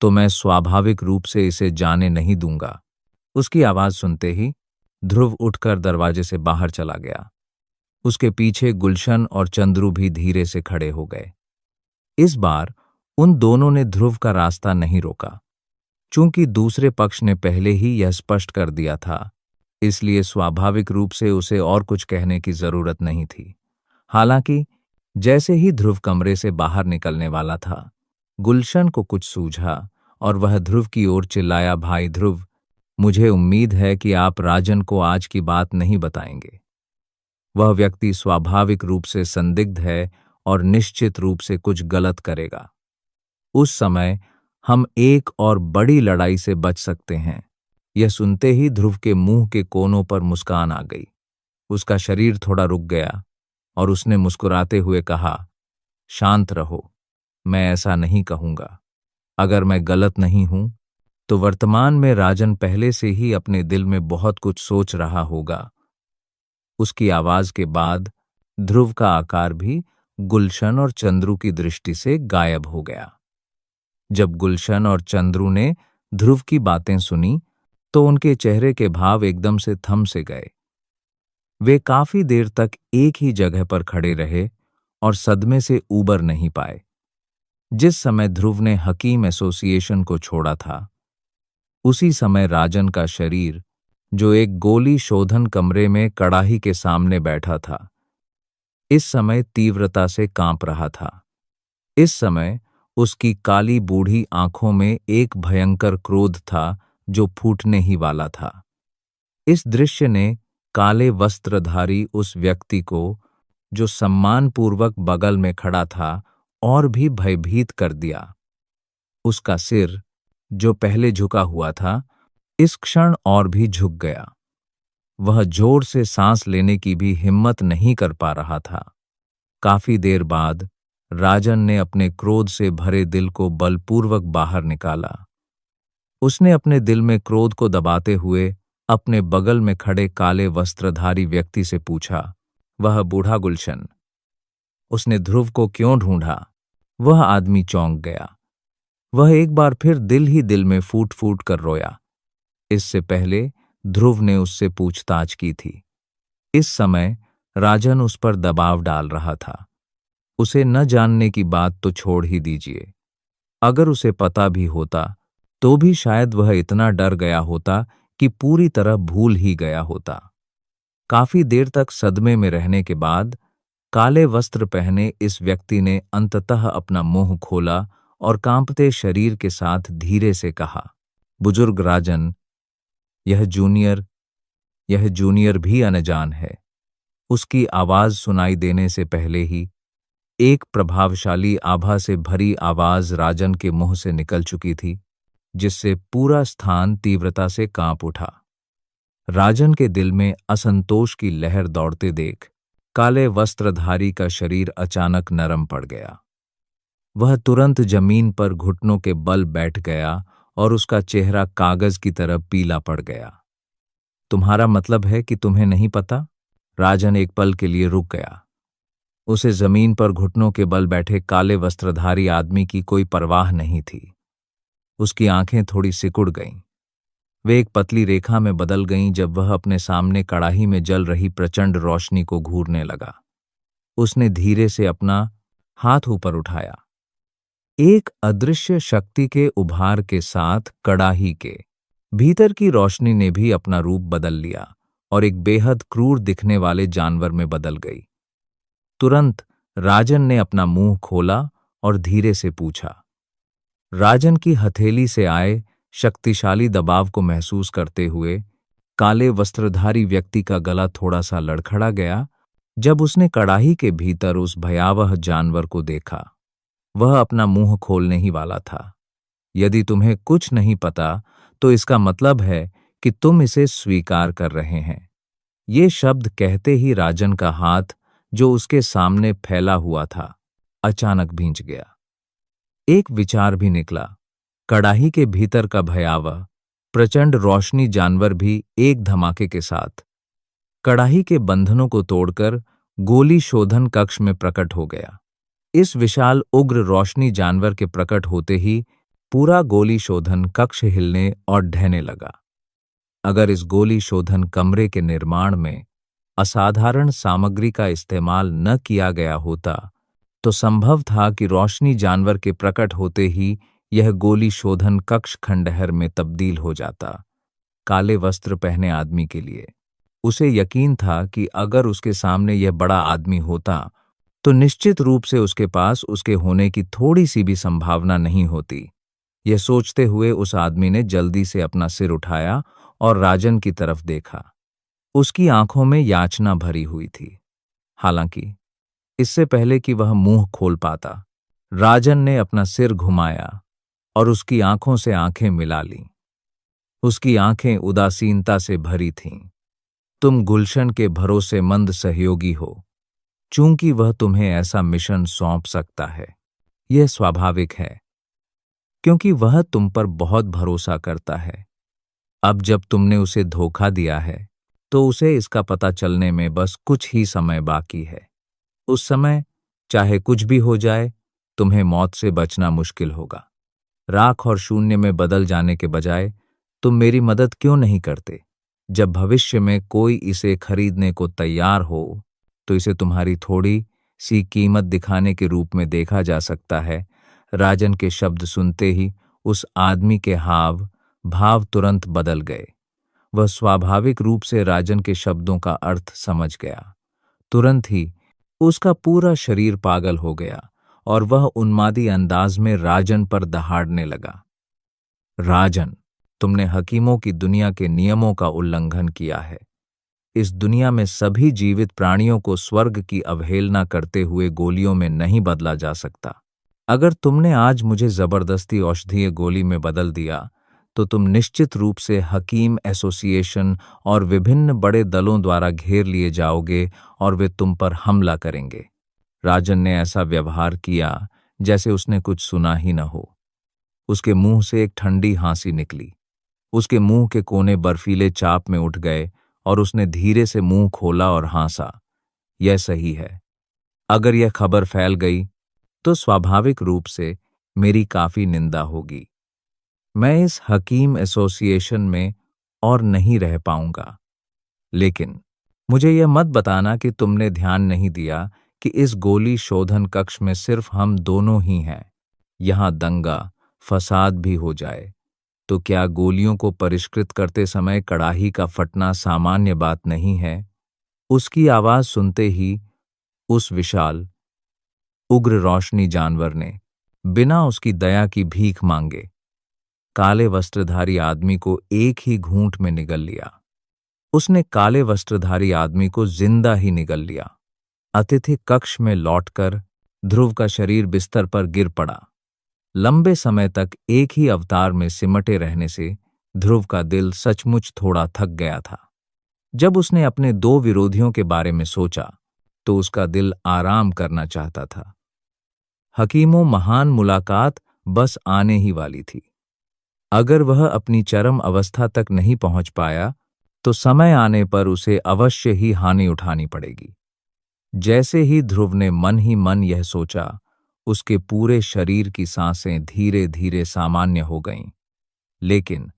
तो मैं स्वाभाविक रूप से इसे जाने नहीं दूंगा। उसकी आवाज सुनते ही ध्रुव उठकर दरवाजे से बाहर चला गया। उसके पीछे गुलशन और चंद्रू भी धीरे से खड़े हो गए। इस बार उन दोनों ने ध्रुव का रास्ता नहीं रोका। चूंकि दूसरे पक्ष ने पहले ही यह स्पष्ट कर दिया था, इसलिए स्वाभाविक रूप से उसे और कुछ कहने की जरूरत नहीं थी। हालांकि जैसे ही ध्रुव कमरे से बाहर निकलने वाला था, गुलशन को कुछ सूझा और वह ध्रुव की ओर चिल्लाया, भाई ध्रुव, मुझे उम्मीद है कि आप राजन को आज की बात नहीं बताएंगे। वह व्यक्ति स्वाभाविक रूप से संदिग्ध है और निश्चित रूप से कुछ गलत करेगा। उस समय हम एक और बड़ी लड़ाई से बच सकते हैं। यह सुनते ही ध्रुव के मुंह के कोनों पर मुस्कान आ गई। उसका शरीर थोड़ा रुक गया और उसने मुस्कुराते हुए कहा, शांत रहो, मैं ऐसा नहीं कहूंगा। अगर मैं गलत नहीं हूं तो वर्तमान में राजन पहले से ही अपने दिल में बहुत कुछ सोच रहा होगा। उसकी आवाज के बाद ध्रुव का आकार भी गुलशन और चंद्रू की दृष्टि से गायब हो गया। जब गुलशन और चंद्रू ने ध्रुव की बातें सुनी तो उनके चेहरे के भाव एकदम से थम से गए। वे काफी देर तक एक ही जगह पर खड़े रहे और सदमे से उबर नहीं पाए। जिस समय ध्रुव ने हकीम एसोसिएशन को छोड़ा था, उसी समय राजन का शरीर, जो एक गोली शोधन कमरे में कड़ाही के सामने बैठा था, इस समय तीव्रता से कांप रहा था। इस समय उसकी काली बूढ़ी आंखों में एक भयंकर क्रोध था जो फूटने ही वाला था। इस दृश्य ने काले वस्त्रधारी उस व्यक्ति को, जो सम्मानपूर्वक बगल में खड़ा था, और भी भयभीत कर दिया। उसका सिर, जो पहले झुका हुआ था, इस क्षण और भी झुक गया। वह जोर से सांस लेने की भी हिम्मत नहीं कर पा रहा था। काफी देर बाद राजन ने अपने क्रोध से भरे दिल को बलपूर्वक बाहर निकाला। उसने अपने दिल में क्रोध को दबाते हुए अपने बगल में खड़े काले वस्त्रधारी व्यक्ति से पूछा, वह बूढ़ा गुलशन, उसने ध्रुव को क्यों ढूंढा? वह आदमी चौंक गया। वह एक बार फिर दिल ही दिल में फूट फूट कर रोया। इससे पहले ध्रुव ने उससे पूछताछ की थी। इस समय राजन उस पर दबाव डाल रहा था। उसे न जानने की बात तो छोड़ ही दीजिए। अगर उसे पता भी होता तो भी शायद वह इतना डर गया होता कि पूरी तरह भूल ही गया होता। काफी देर तक सदमे में रहने के बाद काले वस्त्र पहने इस व्यक्ति ने अंततः अपना मुंह खोला और कांपते शरीर के साथ धीरे से कहा, बुजुर्ग राजन, यह जूनियर भी अनजान है। उसकी आवाज सुनाई देने से पहले ही एक प्रभावशाली आभा से भरी आवाज राजन के मुंह से निकल चुकी थी, जिससे पूरा स्थान तीव्रता से कांप उठा। राजन के दिल में असंतोष की लहर दौड़ते देख काले वस्त्रधारी का शरीर अचानक नरम पड़ गया। वह तुरंत जमीन पर घुटनों के बल बैठ गया और उसका चेहरा कागज की तरह पीला पड़ गया। तुम्हारा मतलब है कि तुम्हें नहीं पता? राजन एक पल के लिए रुक गया। उसे जमीन पर घुटनों के बल बैठे काले वस्त्रधारी आदमी की कोई परवाह नहीं थी। उसकी आंखें थोड़ी सिकुड़ गईं। वे एक पतली रेखा में बदल गईं जब वह अपने सामने कड़ाही में जल रही प्रचंड रोशनी को घूरने लगा। उसने धीरे से अपना हाथ ऊपर उठाया। एक अदृश्य शक्ति के उभार के साथ कड़ाही के भीतर की रोशनी ने भी अपना रूप बदल लिया और एक बेहद क्रूर दिखने वाले जानवर में बदल गई। तुरंत राजन ने अपना मुंह खोला और धीरे से पूछा। राजन की हथेली से आए शक्तिशाली दबाव को महसूस करते हुए काले वस्त्रधारी व्यक्ति का गला थोड़ा सा लड़खड़ा गया जब उसने कड़ाही के भीतर उस भयावह जानवर को देखा। वह अपना मुंह खोलने ही वाला था। यदि तुम्हें कुछ नहीं पता तो इसका मतलब है कि तुम इसे स्वीकार कर रहे हैं। ये शब्द कहते ही राजन का हाथ, जो उसके सामने फैला हुआ था, अचानक भींच गया। एक विचार भी निकला। कड़ाही के भीतर का भयावह प्रचंड रोशनी जानवर भी एक धमाके के साथ कड़ाही के बंधनों को तोड़कर गोली शोधन कक्ष में प्रकट हो गया। इस विशाल उग्र रोशनी जानवर के प्रकट होते ही पूरा गोली शोधन कक्ष हिलने और ढहने लगा। अगर इस गोली शोधन कमरे के निर्माण में असाधारण सामग्री का इस्तेमाल न किया गया होता तो संभव था कि रोशनी जानवर के प्रकट होते ही यह गोली शोधन कक्ष खंडहर में तब्दील हो जाता। काले वस्त्र पहने आदमी के लिए उसे यकीन था कि अगर उसके सामने यह बड़ा आदमी होता तो निश्चित रूप से उसके पास उसके होने की थोड़ी सी भी संभावना नहीं होती। यह सोचते हुए उस आदमी ने जल्दी से अपना सिर उठाया और राजन की तरफ देखा। उसकी आंखों में याचना भरी हुई थी। हालांकि इससे पहले कि वह मुंह खोल पाता, राजन ने अपना सिर घुमाया और उसकी आंखों से आंखें मिला लीं। उसकी आंखें उदासीनता से भरी थीं। तुम गुलशन के भरोसेमंद सहयोगी हो। चूंकि वह तुम्हें ऐसा मिशन सौंप सकता है, यह स्वाभाविक है, क्योंकि वह तुम पर बहुत भरोसा करता है। अब जब तुमने उसे धोखा दिया है, तो उसे इसका पता चलने में बस कुछ ही समय बाकी है। उस समय चाहे कुछ भी हो जाए, तुम्हें मौत से बचना मुश्किल होगा। राख और शून्य में बदल जाने के बजाय तुम मेरी मदद क्यों नहीं करते? जब भविष्य में कोई इसे खरीदने को तैयार हो, तो इसे तुम्हारी थोड़ी सी कीमत दिखाने के रूप में देखा जा सकता है। राजन के शब्द सुनते ही उस आदमी के हाव भाव तुरंत बदल गए। वह स्वाभाविक रूप से राजन के शब्दों का अर्थ समझ गया। तुरंत ही उसका पूरा शरीर पागल हो गया और वह उन्मादी अंदाज में राजन पर दहाड़ने लगा। राजन, तुमने हकीमों की दुनिया के नियमों का उल्लंघन किया है। इस दुनिया में सभी जीवित प्राणियों को स्वर्ग की अवहेलना करते हुए गोलियों में नहीं बदला जा सकता। अगर तुमने आज मुझे जबरदस्ती औषधीय गोली में बदल दिया, तो तुम निश्चित रूप से हकीम एसोसिएशन और विभिन्न बड़े दलों द्वारा घेर लिए जाओगे और वे तुम पर हमला करेंगे। राजन ने ऐसा व्यवहार किया जैसे उसने कुछ सुना ही न हो। उसके मुंह से एक ठंडी हांसी निकली। उसके मुंह के कोने बर्फीले चाप में उठ गए और उसने धीरे से मुंह खोला और हंसा। यह सही है। अगर यह खबर फैल गई, तो स्वाभाविक रूप से मेरी काफी निंदा होगी। मैं इस हकीम एसोसिएशन में और नहीं रह पाऊंगा। लेकिन मुझे यह मत बताना कि तुमने ध्यान नहीं दिया कि इस गोली शोधन कक्ष में सिर्फ हम दोनों ही हैं। यहां दंगा फसाद भी हो जाए, तो क्या गोलियों को परिष्कृत करते समय कड़ाही का फटना सामान्य बात नहीं है? उसकी आवाज सुनते ही उस विशाल उग्र रोशनी जानवर ने बिना उसकी दया की भीख मांगे काले वस्त्रधारी आदमी को एक ही घूंट में निगल लिया। उसने काले वस्त्रधारी आदमी को जिंदा ही निगल लिया। अतिथि कक्ष में लौटकर ध्रुव का शरीर बिस्तर पर गिर पड़ा। लंबे समय तक एक ही अवतार में सिमटे रहने से ध्रुव का दिल सचमुच थोड़ा थक गया था। जब उसने अपने दो विरोधियों के बारे में सोचा, तो उसका दिल आराम करना चाहता था। हकीमों महान मुलाकात बस आने ही वाली थी। अगर वह अपनी चरम अवस्था तक नहीं पहुंच पाया, तो समय आने पर उसे अवश्य ही हानि उठानी पड़ेगी। जैसे ही ध्रुव ने मन ही मन यह सोचा, उसके पूरे शरीर की सांसें धीरे धीरे सामान्य हो गईं। लेकिन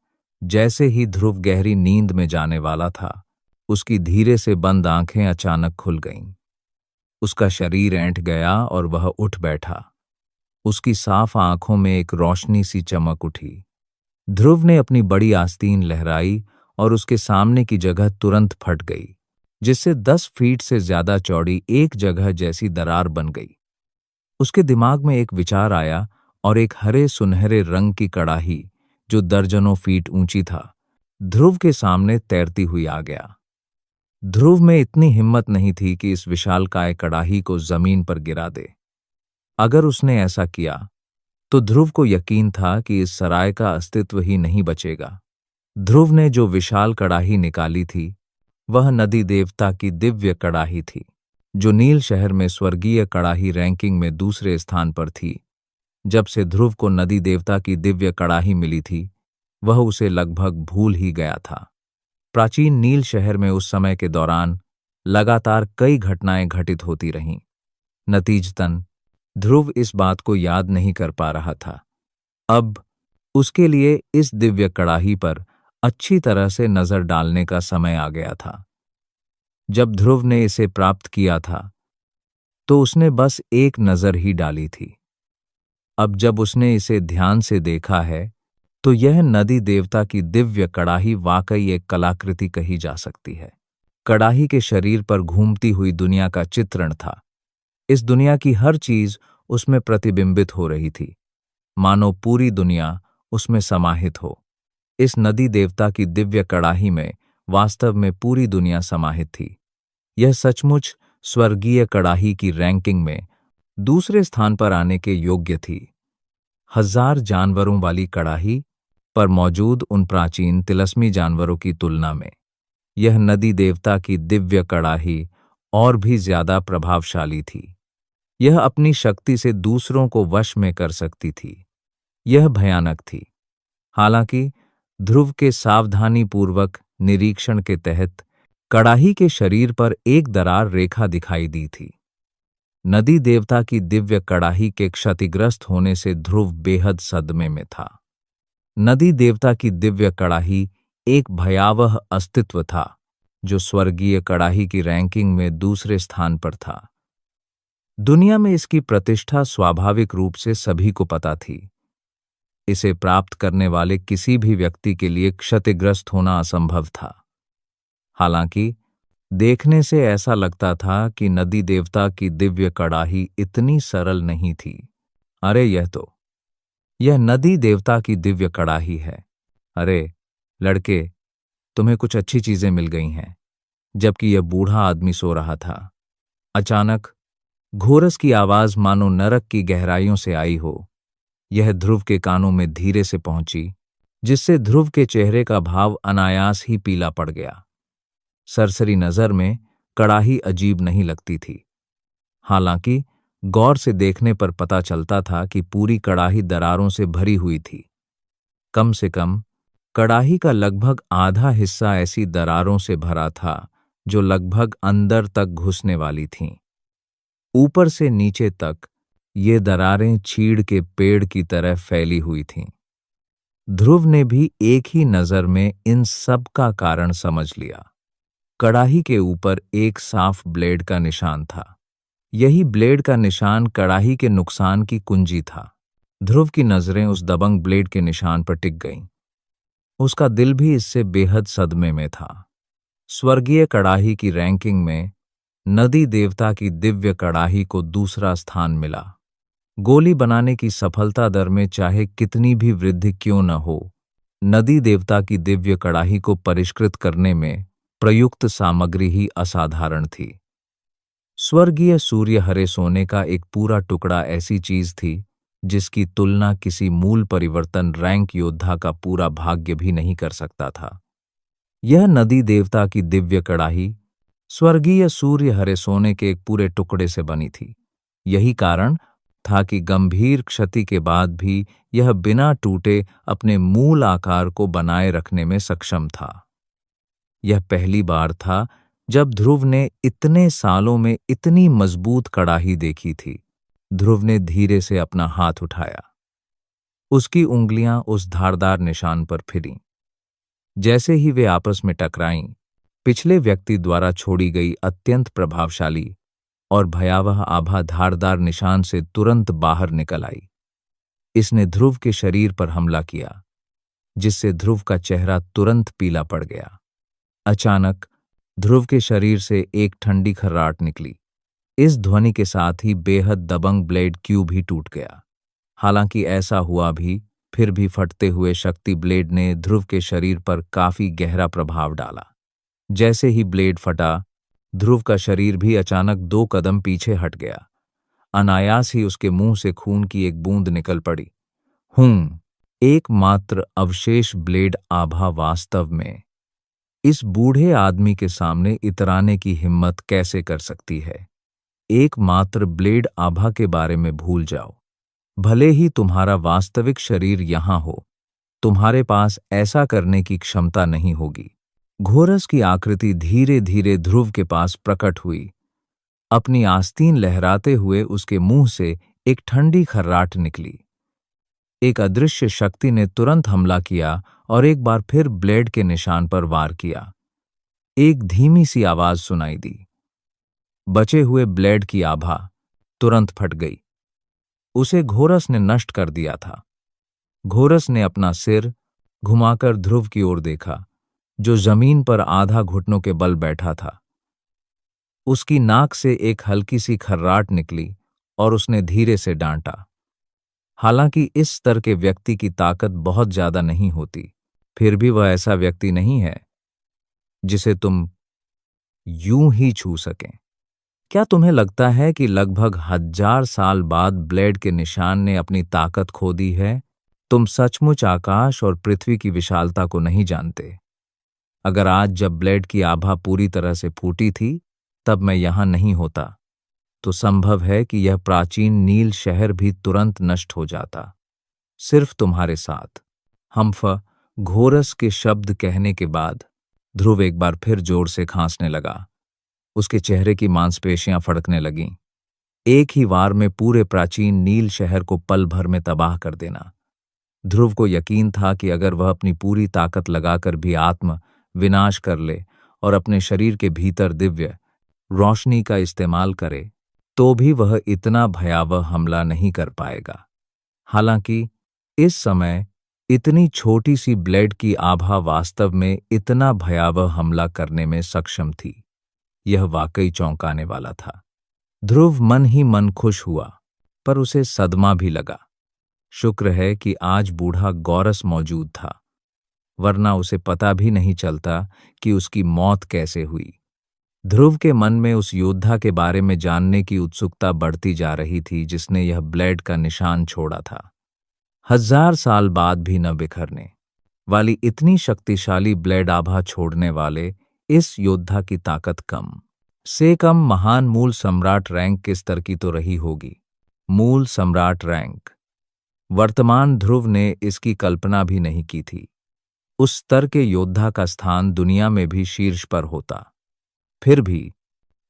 जैसे ही ध्रुव गहरी नींद में जाने वाला था, उसकी धीरे से बंद आंखें अचानक खुल गईं। उसका शरीर ऐंठ गया और वह उठ बैठा। उसकी साफ आंखों में एक रोशनी सी चमक उठी। ध्रुव ने अपनी बड़ी आस्तीन लहराई और उसके सामने की जगह तुरंत फट गई, जिससे 10 फीट से ज्यादा चौड़ी एक जगह जैसी दरार बन गई। उसके दिमाग में एक विचार आया और एक हरे सुनहरे रंग की कड़ाही, जो दर्जनों फीट ऊंची था, ध्रुव के सामने तैरती हुई आ गया। ध्रुव में इतनी हिम्मत नहीं थी कि इस विशालकाय कड़ाही को जमीन पर गिरा दे। अगर उसने ऐसा किया, तो ध्रुव को यकीन था कि इस सराय का अस्तित्व ही नहीं बचेगा। ध्रुव ने जो विशाल कड़ाही निकाली थी, वह नदी देवता की दिव्य कड़ाही थी, जो नील शहर में स्वर्गीय कड़ाही रैंकिंग में दूसरे स्थान पर थी। जब से ध्रुव को नदी देवता की दिव्य कड़ाही मिली थी, वह उसे लगभग भूल ही गया था। प्राचीन नील शहर में उस समय के दौरान लगातार कई घटनाएं घटित होती रहीं। नतीजतन ध्रुव इस बात को याद नहीं कर पा रहा था। अब उसके लिए इस दिव्य कड़ाही पर अच्छी तरह से नजर डालने का समय आ गया था। जब ध्रुव ने इसे प्राप्त किया था, तो उसने बस एक नजर ही डाली थी। अब जब उसने इसे ध्यान से देखा है, तो यह नदी देवता की दिव्य कड़ाही वाकई एक कलाकृति कही जा सकती है। कड़ाही के शरीर पर घूमती हुई दुनिया का चित्रण था। इस दुनिया की हर चीज उसमें प्रतिबिंबित हो रही थी, मानो पूरी दुनिया उसमें समाहित हो। इस नदी देवता की दिव्य कड़ाही में वास्तव में पूरी दुनिया समाहित थी। यह सचमुच स्वर्गीय कड़ाही की रैंकिंग में दूसरे स्थान पर आने के योग्य थी। हजार जानवरों वाली कड़ाही पर मौजूद उन प्राचीन तिलस्मी जानवरों की तुलना में यह नदी देवता की दिव्य कड़ाही और भी ज्यादा प्रभावशाली थी। यह अपनी शक्ति से दूसरों को वश में कर सकती थी। यह भयानक थी। हालांकि ध्रुव के सावधानीपूर्वक निरीक्षण के तहत कड़ाही के शरीर पर एक दरार रेखा दिखाई दी थी। नदी देवता की दिव्य कड़ाही के क्षतिग्रस्त होने से ध्रुव बेहद सदमे में था। नदी देवता की दिव्य कड़ाही एक भयावह अस्तित्व था जो स्वर्गीय कड़ाही की रैंकिंग में दूसरे स्थान पर था। दुनिया में इसकी प्रतिष्ठा स्वाभाविक रूप से सभी को पता थी। इसे प्राप्त करने वाले किसी भी व्यक्ति के लिए क्षतिग्रस्त होना असंभव था। हालांकि देखने से ऐसा लगता था कि नदी देवता की दिव्य कड़ाही इतनी सरल नहीं थी। अरे यह नदी देवता की दिव्य कड़ाही है। अरे लड़के, तुम्हें कुछ अच्छी चीजें मिल गई हैं। जबकि यह बूढ़ा आदमी सो रहा था, अचानक घोरस की आवाज मानो नरक की गहराइयों से आई हो। यह ध्रुव के कानों में धीरे से पहुंची, जिससे ध्रुव के चेहरे का भाव अनायास ही पीला पड़ गया। सरसरी नजर में कड़ाही अजीब नहीं लगती थी। हालांकि गौर से देखने पर पता चलता था कि पूरी कड़ाही दरारों से भरी हुई थी। कम से कम कड़ाही का लगभग आधा हिस्सा ऐसी दरारों से भरा था जो लगभग अंदर तक घुसने वाली थीं। ऊपर से नीचे तक ये दरारें चीड़ के पेड़ की तरह फैली हुई थीं। ध्रुव ने भी एक ही नजर में इन सब का कारण समझ लिया। कड़ाही के ऊपर एक साफ ब्लेड का निशान था। यही ब्लेड का निशान कड़ाही के नुकसान की कुंजी था। ध्रुव की नजरें उस दबंग ब्लेड के निशान पर टिक गईं। उसका दिल भी इससे बेहद सदमे में था। स्वर्गीय कड़ाही की रैंकिंग में नदी देवता की दिव्य कड़ाही को दूसरा स्थान मिला। गोली बनाने की सफलता दर में चाहे कितनी भी वृद्धि क्यों न हो, नदी देवता की दिव्य कड़ाही को परिष्कृत करने में प्रयुक्त सामग्री ही असाधारण थी। स्वर्गीय सूर्य हरे सोने का एक पूरा टुकड़ा ऐसी चीज थी जिसकी तुलना किसी मूल परिवर्तन रैंक योद्धा का पूरा भाग्य भी नहीं कर सकता था। यह नदी देवता की दिव्य कड़ाही स्वर्गीय सूर्य हरे सोने के एक पूरे टुकड़े से बनी थी। यही कारण था कि गंभीर क्षति के बाद भी यह बिना टूटे अपने मूल आकार को बनाए रखने में सक्षम था। यह पहली बार था जब ध्रुव ने इतने सालों में इतनी मजबूत कड़ाही देखी थी। ध्रुव ने धीरे से अपना हाथ उठाया। उसकी उंगलियां उस धारदार निशान पर फिरीं। जैसे ही वे आपस में टकराईं, पिछले व्यक्ति द्वारा छोड़ी गई अत्यंत प्रभावशाली और भयावह आभा धारदार निशान से तुरंत बाहर निकल आई। इसने ध्रुव के शरीर पर हमला किया, जिससे ध्रुव का चेहरा तुरंत पीला पड़ गया। अचानक ध्रुव के शरीर से एक ठंडी खर्राट निकली। इस ध्वनि के साथ ही बेहद दबंग ब्लेड क्यूब ही टूट गया। हालांकि ऐसा हुआ भी, फिर भी फटते हुए शक्ति ब्लेड ने ध्रुव के शरीर पर काफी गहरा प्रभाव डाला। जैसे ही ब्लेड फटा, ध्रुव का शरीर भी अचानक 2 कदम पीछे हट गया। अनायास ही उसके मुंह से खून की एक बूंद निकल पड़ी। एकमात्र अवशेष ब्लेड आभा वास्तव में इस बूढ़े आदमी के सामने इतराने की हिम्मत कैसे कर सकती है? एकमात्र ब्लेड आभा के बारे में भूल जाओ। भले ही तुम्हारा वास्तविक शरीर यहां हो, तुम्हारे पास ऐसा करने की क्षमता नहीं होगी। घोरस की आकृति धीरे धीरे ध्रुव के पास प्रकट हुई। अपनी आस्तीन लहराते हुए उसके मुंह से एक ठंडी खर्राट निकली। एक अदृश्य शक्ति ने तुरंत हमला किया और एक बार फिर ब्लेड के निशान पर वार किया। एक धीमी सी आवाज सुनाई दी। बचे हुए ब्लेड की आभा तुरंत फट गई। उसे घोरस ने नष्ट कर दिया था। घोरस ने अपना सिर घुमाकर ध्रुव की ओर देखा, जो जमीन पर आधा घुटनों के बल बैठा था। उसकी नाक से एक हल्की सी खर्राट निकली और उसने धीरे से डांटा। हालांकि इस स्तर के व्यक्ति की ताकत बहुत ज्यादा नहीं होती, फिर भी वह ऐसा व्यक्ति नहीं है जिसे तुम यूं ही छू सकें। क्या तुम्हें लगता है कि लगभग 1000 साल बाद ब्लेड के निशान ने अपनी ताकत खो दी है? तुम सचमुच आकाश और पृथ्वी की विशालता को नहीं जानते। अगर आज जब ब्लेड की आभा पूरी तरह से फूटी थी, तब मैं यहां नहीं होता, तो संभव है कि यह प्राचीन नील शहर भी तुरंत नष्ट हो जाता, सिर्फ तुम्हारे साथ। हम्फ घोरस के शब्द कहने के बाद ध्रुव एक बार फिर जोर से खांसने लगा। उसके चेहरे की मांसपेशियां फड़कने लगीं। एक ही वार में पूरे प्राचीन नील शहर को पल भर में तबाह कर देना। ध्रुव को यकीन था कि अगर वह अपनी पूरी ताकत लगाकर भी आत्म विनाश कर ले और अपने शरीर के भीतर दिव्य रोशनी का इस्तेमाल करे, तो भी वह इतना भयावह हमला नहीं कर पाएगा। हालांकि इस समय इतनी छोटी सी ब्लेड की आभा वास्तव में इतना भयावह हमला करने में सक्षम थी। यह वाकई चौंकाने वाला था। ध्रुव मन ही मन खुश हुआ, पर उसे सदमा भी लगा। शुक्र है कि आज बूढ़ा गौरस मौजूद था, वरना उसे पता भी नहीं चलता कि उसकी मौत कैसे हुई। ध्रुव के मन में उस योद्धा के बारे में जानने की उत्सुकता बढ़ती जा रही थी जिसने यह ब्लेड का निशान छोड़ा था। 1000 साल बाद भी न बिखरने वाली इतनी शक्तिशाली ब्लेड आभा छोड़ने वाले इस योद्धा की ताकत कम से कम महान मूल सम्राट रैंक के स्तर की तो रही होगी। मूल सम्राट रैंक। वर्तमान ध्रुव ने इसकी कल्पना भी नहीं की थी। उस स्तर के योद्धा का स्थान दुनिया में भी शीर्ष पर होता। फिर भी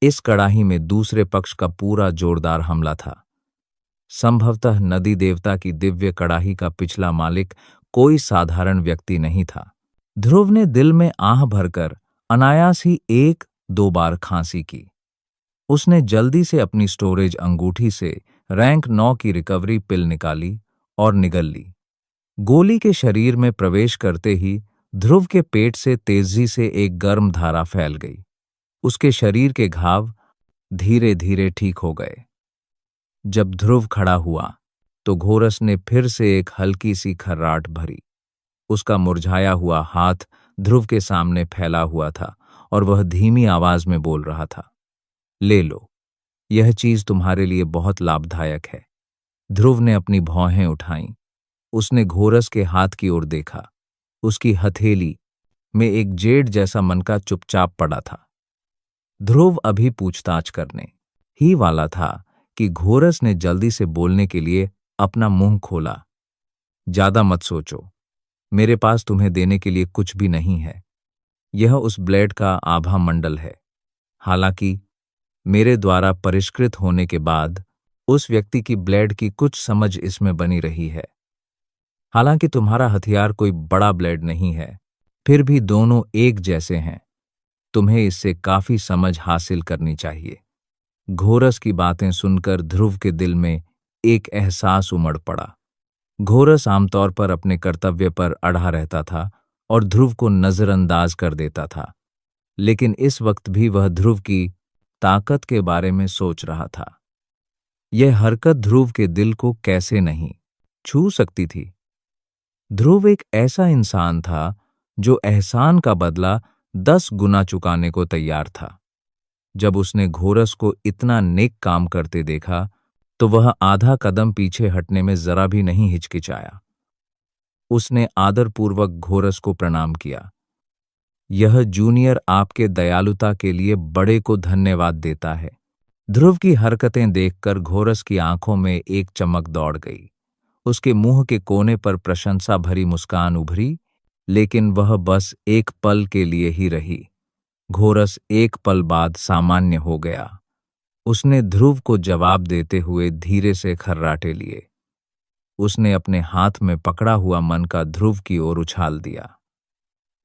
इस कड़ाही में दूसरे पक्ष का पूरा जोरदार हमला था। संभवतः नदी देवता की दिव्य कड़ाही का पिछला मालिक कोई साधारण व्यक्ति नहीं था। ध्रुव ने दिल में आह भरकर अनायास ही 1-2 बार खांसी की। उसने जल्दी से अपनी स्टोरेज अंगूठी से रैंक 9 की रिकवरी पिल निकाली और निगल ली। गोली के शरीर में प्रवेश करते ही ध्रुव के पेट से तेजी से एक गर्म धारा फैल गई। उसके शरीर के घाव धीरे धीरे ठीक हो गए। जब ध्रुव खड़ा हुआ तो घोरस ने फिर से एक हल्की सी खर्राट भरी। उसका मुरझाया हुआ हाथ ध्रुव के सामने फैला हुआ था और वह धीमी आवाज में बोल रहा था, ले लो, यह चीज तुम्हारे लिए बहुत लाभदायक है। ध्रुव ने अपनी भौहें उठाईं। उसने घोरस के हाथ की ओर देखा। उसकी हथेली में एक जेड जैसा मनका चुपचाप पड़ा था। ध्रुव अभी पूछताछ करने ही वाला था कि घोरस ने जल्दी से बोलने के लिए अपना मुंह खोला। ज्यादा मत सोचो, मेरे पास तुम्हें देने के लिए कुछ भी नहीं है। यह उस ब्लेड का आभा मंडल है। हालांकि मेरे द्वारा परिष्कृत होने के बाद उस व्यक्ति की ब्लेड की कुछ समझ इसमें बनी रही है। हालांकि तुम्हारा हथियार कोई बड़ा ब्लेड नहीं है, फिर भी दोनों एक जैसे हैं। तुम्हें इससे काफी समझ हासिल करनी चाहिए। घोरस की बातें सुनकर ध्रुव के दिल में एक एहसास उमड़ पड़ा। घोरस आमतौर पर अपने कर्तव्य पर अड़ा रहता था और ध्रुव को नजरअंदाज कर देता था, लेकिन इस वक्त भी वह ध्रुव की ताकत के बारे में सोच रहा था। यह हरकत ध्रुव के दिल को कैसे नहीं छू सकती थी। ध्रुव एक ऐसा इंसान था जो एहसान का बदला 10 गुना चुकाने को तैयार था। जब उसने घोरस को इतना नेक काम करते देखा तो वह आधा कदम पीछे हटने में जरा भी नहीं हिचकिचाया। उसने आदरपूर्वक घोरस को प्रणाम किया। यह जूनियर आपके दयालुता के लिए बड़े को धन्यवाद देता है। ध्रुव की हरकतें देखकर घोरस की आंखों में एक चमक दौड़ गई। उसके मुंह के कोने पर प्रशंसा भरी मुस्कान उभरी, लेकिन वह बस एक पल के लिए ही रही। घोरस एक पल बाद सामान्य हो गया। उसने ध्रुव को जवाब देते हुए धीरे से खर्राटे लिए। उसने अपने हाथ में पकड़ा हुआ मनका ध्रुव की ओर उछाल दिया।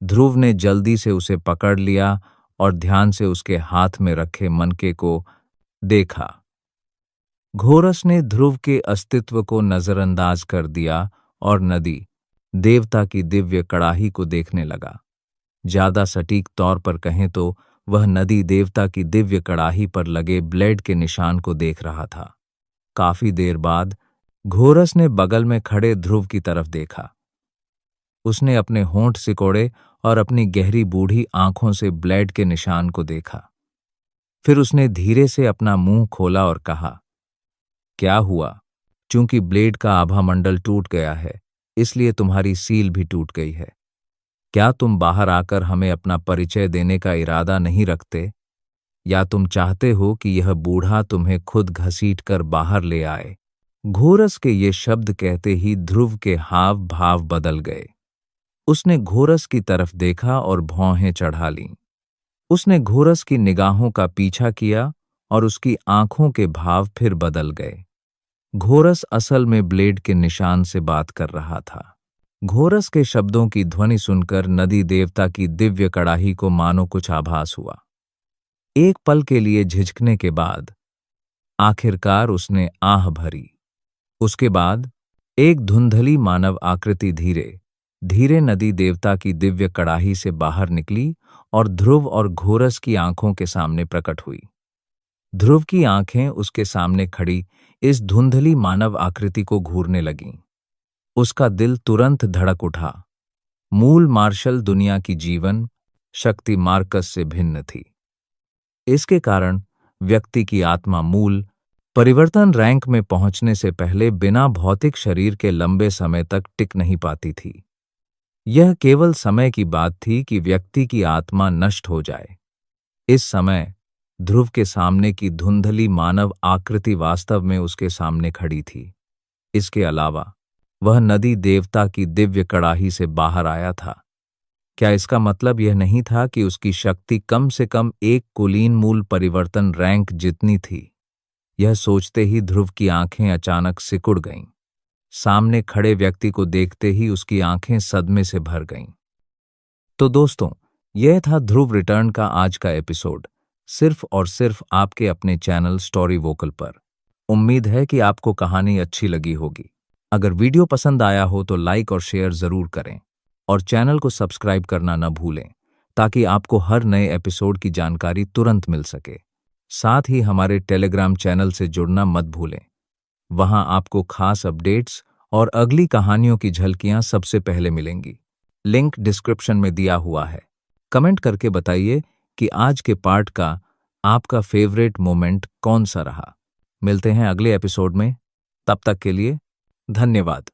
ध्रुव ने जल्दी से उसे पकड़ लिया और ध्यान से उसके हाथ में रखे मनके को देखा। घोरस ने ध्रुव के अस्तित्व को नजरअंदाज कर दिया और नदी देवता की दिव्य कड़ाही को देखने लगा। ज्यादा सटीक तौर पर कहें तो वह नदी देवता की दिव्य कड़ाही पर लगे ब्लेड के निशान को देख रहा था। काफी देर बाद घोरस ने बगल में खड़े ध्रुव की तरफ देखा। उसने अपने होंठ सिकोड़े और अपनी गहरी बूढ़ी आंखों से ब्लेड के निशान को देखा। फिर उसने धीरे से अपना मुंह खोला और कहा, क्या हुआ? चूंकि ब्लेड का आभामंडल टूट गया है, इसलिए तुम्हारी सील भी टूट गई है। क्या तुम बाहर आकर हमें अपना परिचय देने का इरादा नहीं रखते, या तुम चाहते हो कि यह बूढ़ा तुम्हें खुद घसीट कर बाहर ले आए? घोरस के ये शब्द कहते ही ध्रुव के हाव भाव बदल गए। उसने घोरस की तरफ देखा और भौहें चढ़ा लीं। उसने घोरस की निगाहों का पीछा किया और उसकी आंखों के भाव फिर बदल गए। घोरस असल में ब्लेड के निशान से बात कर रहा था। घोरस के शब्दों की ध्वनि सुनकर नदी देवता की दिव्य कड़ाही को मानो कुछ आभास हुआ। एक पल के लिए झिझकने के बाद आखिरकार उसने आह भरी। उसके बाद एक धुंधली मानव आकृति धीरे धीरे नदी देवता की दिव्य कड़ाही से बाहर निकली और ध्रुव और घोरस की आंखों के सामने प्रकट हुई। ध्रुव की आंखें उसके सामने खड़ी इस धुंधली मानव आकृति को घूरने लगीं। उसका दिल तुरंत धड़क उठा। मूल मार्शल दुनिया की जीवन शक्ति मार्कस से भिन्न थी। इसके कारण व्यक्ति की आत्मा मूल परिवर्तन रैंक में पहुंचने से पहले बिना भौतिक शरीर के लंबे समय तक टिक नहीं पाती थी। यह केवल समय की बात थी कि व्यक्ति की आत्मा नष्ट हो जाए। इस समय ध्रुव के सामने की धुंधली मानव आकृति वास्तव में उसके सामने खड़ी थी। इसके अलावा वह नदी देवता की दिव्य कड़ाही से बाहर आया था। क्या इसका मतलब यह नहीं था कि उसकी शक्ति कम से कम एक कुलीन मूल परिवर्तन रैंक जितनी थी? यह सोचते ही ध्रुव की आंखें अचानक सिकुड़ गईं। सामने खड़े व्यक्ति को देखते ही उसकी आंखें सदमे से भर गईं। तो दोस्तों, यह था ध्रुव रिटर्न का आज का एपिसोड, सिर्फ और सिर्फ आपके अपने चैनल स्टोरी वोकल पर। उम्मीद है कि आपको कहानी अच्छी लगी होगी। अगर वीडियो पसंद आया हो तो लाइक और शेयर जरूर करें और चैनल को सब्सक्राइब करना न भूलें, ताकि आपको हर नए एपिसोड की जानकारी तुरंत मिल सके। साथ ही हमारे टेलीग्राम चैनल से जुड़ना मत भूलें। वहां आपको खास अपडेट्स और अगली कहानियों की झलकियां सबसे पहले मिलेंगी। लिंक डिस्क्रिप्शन में दिया हुआ है। कमेंट करके बताइए कि आज के पार्ट का आपका फेवरेट मोमेंट कौन सा रहा। मिलते हैं अगले एपिसोड में। तब तक के लिए धन्यवाद।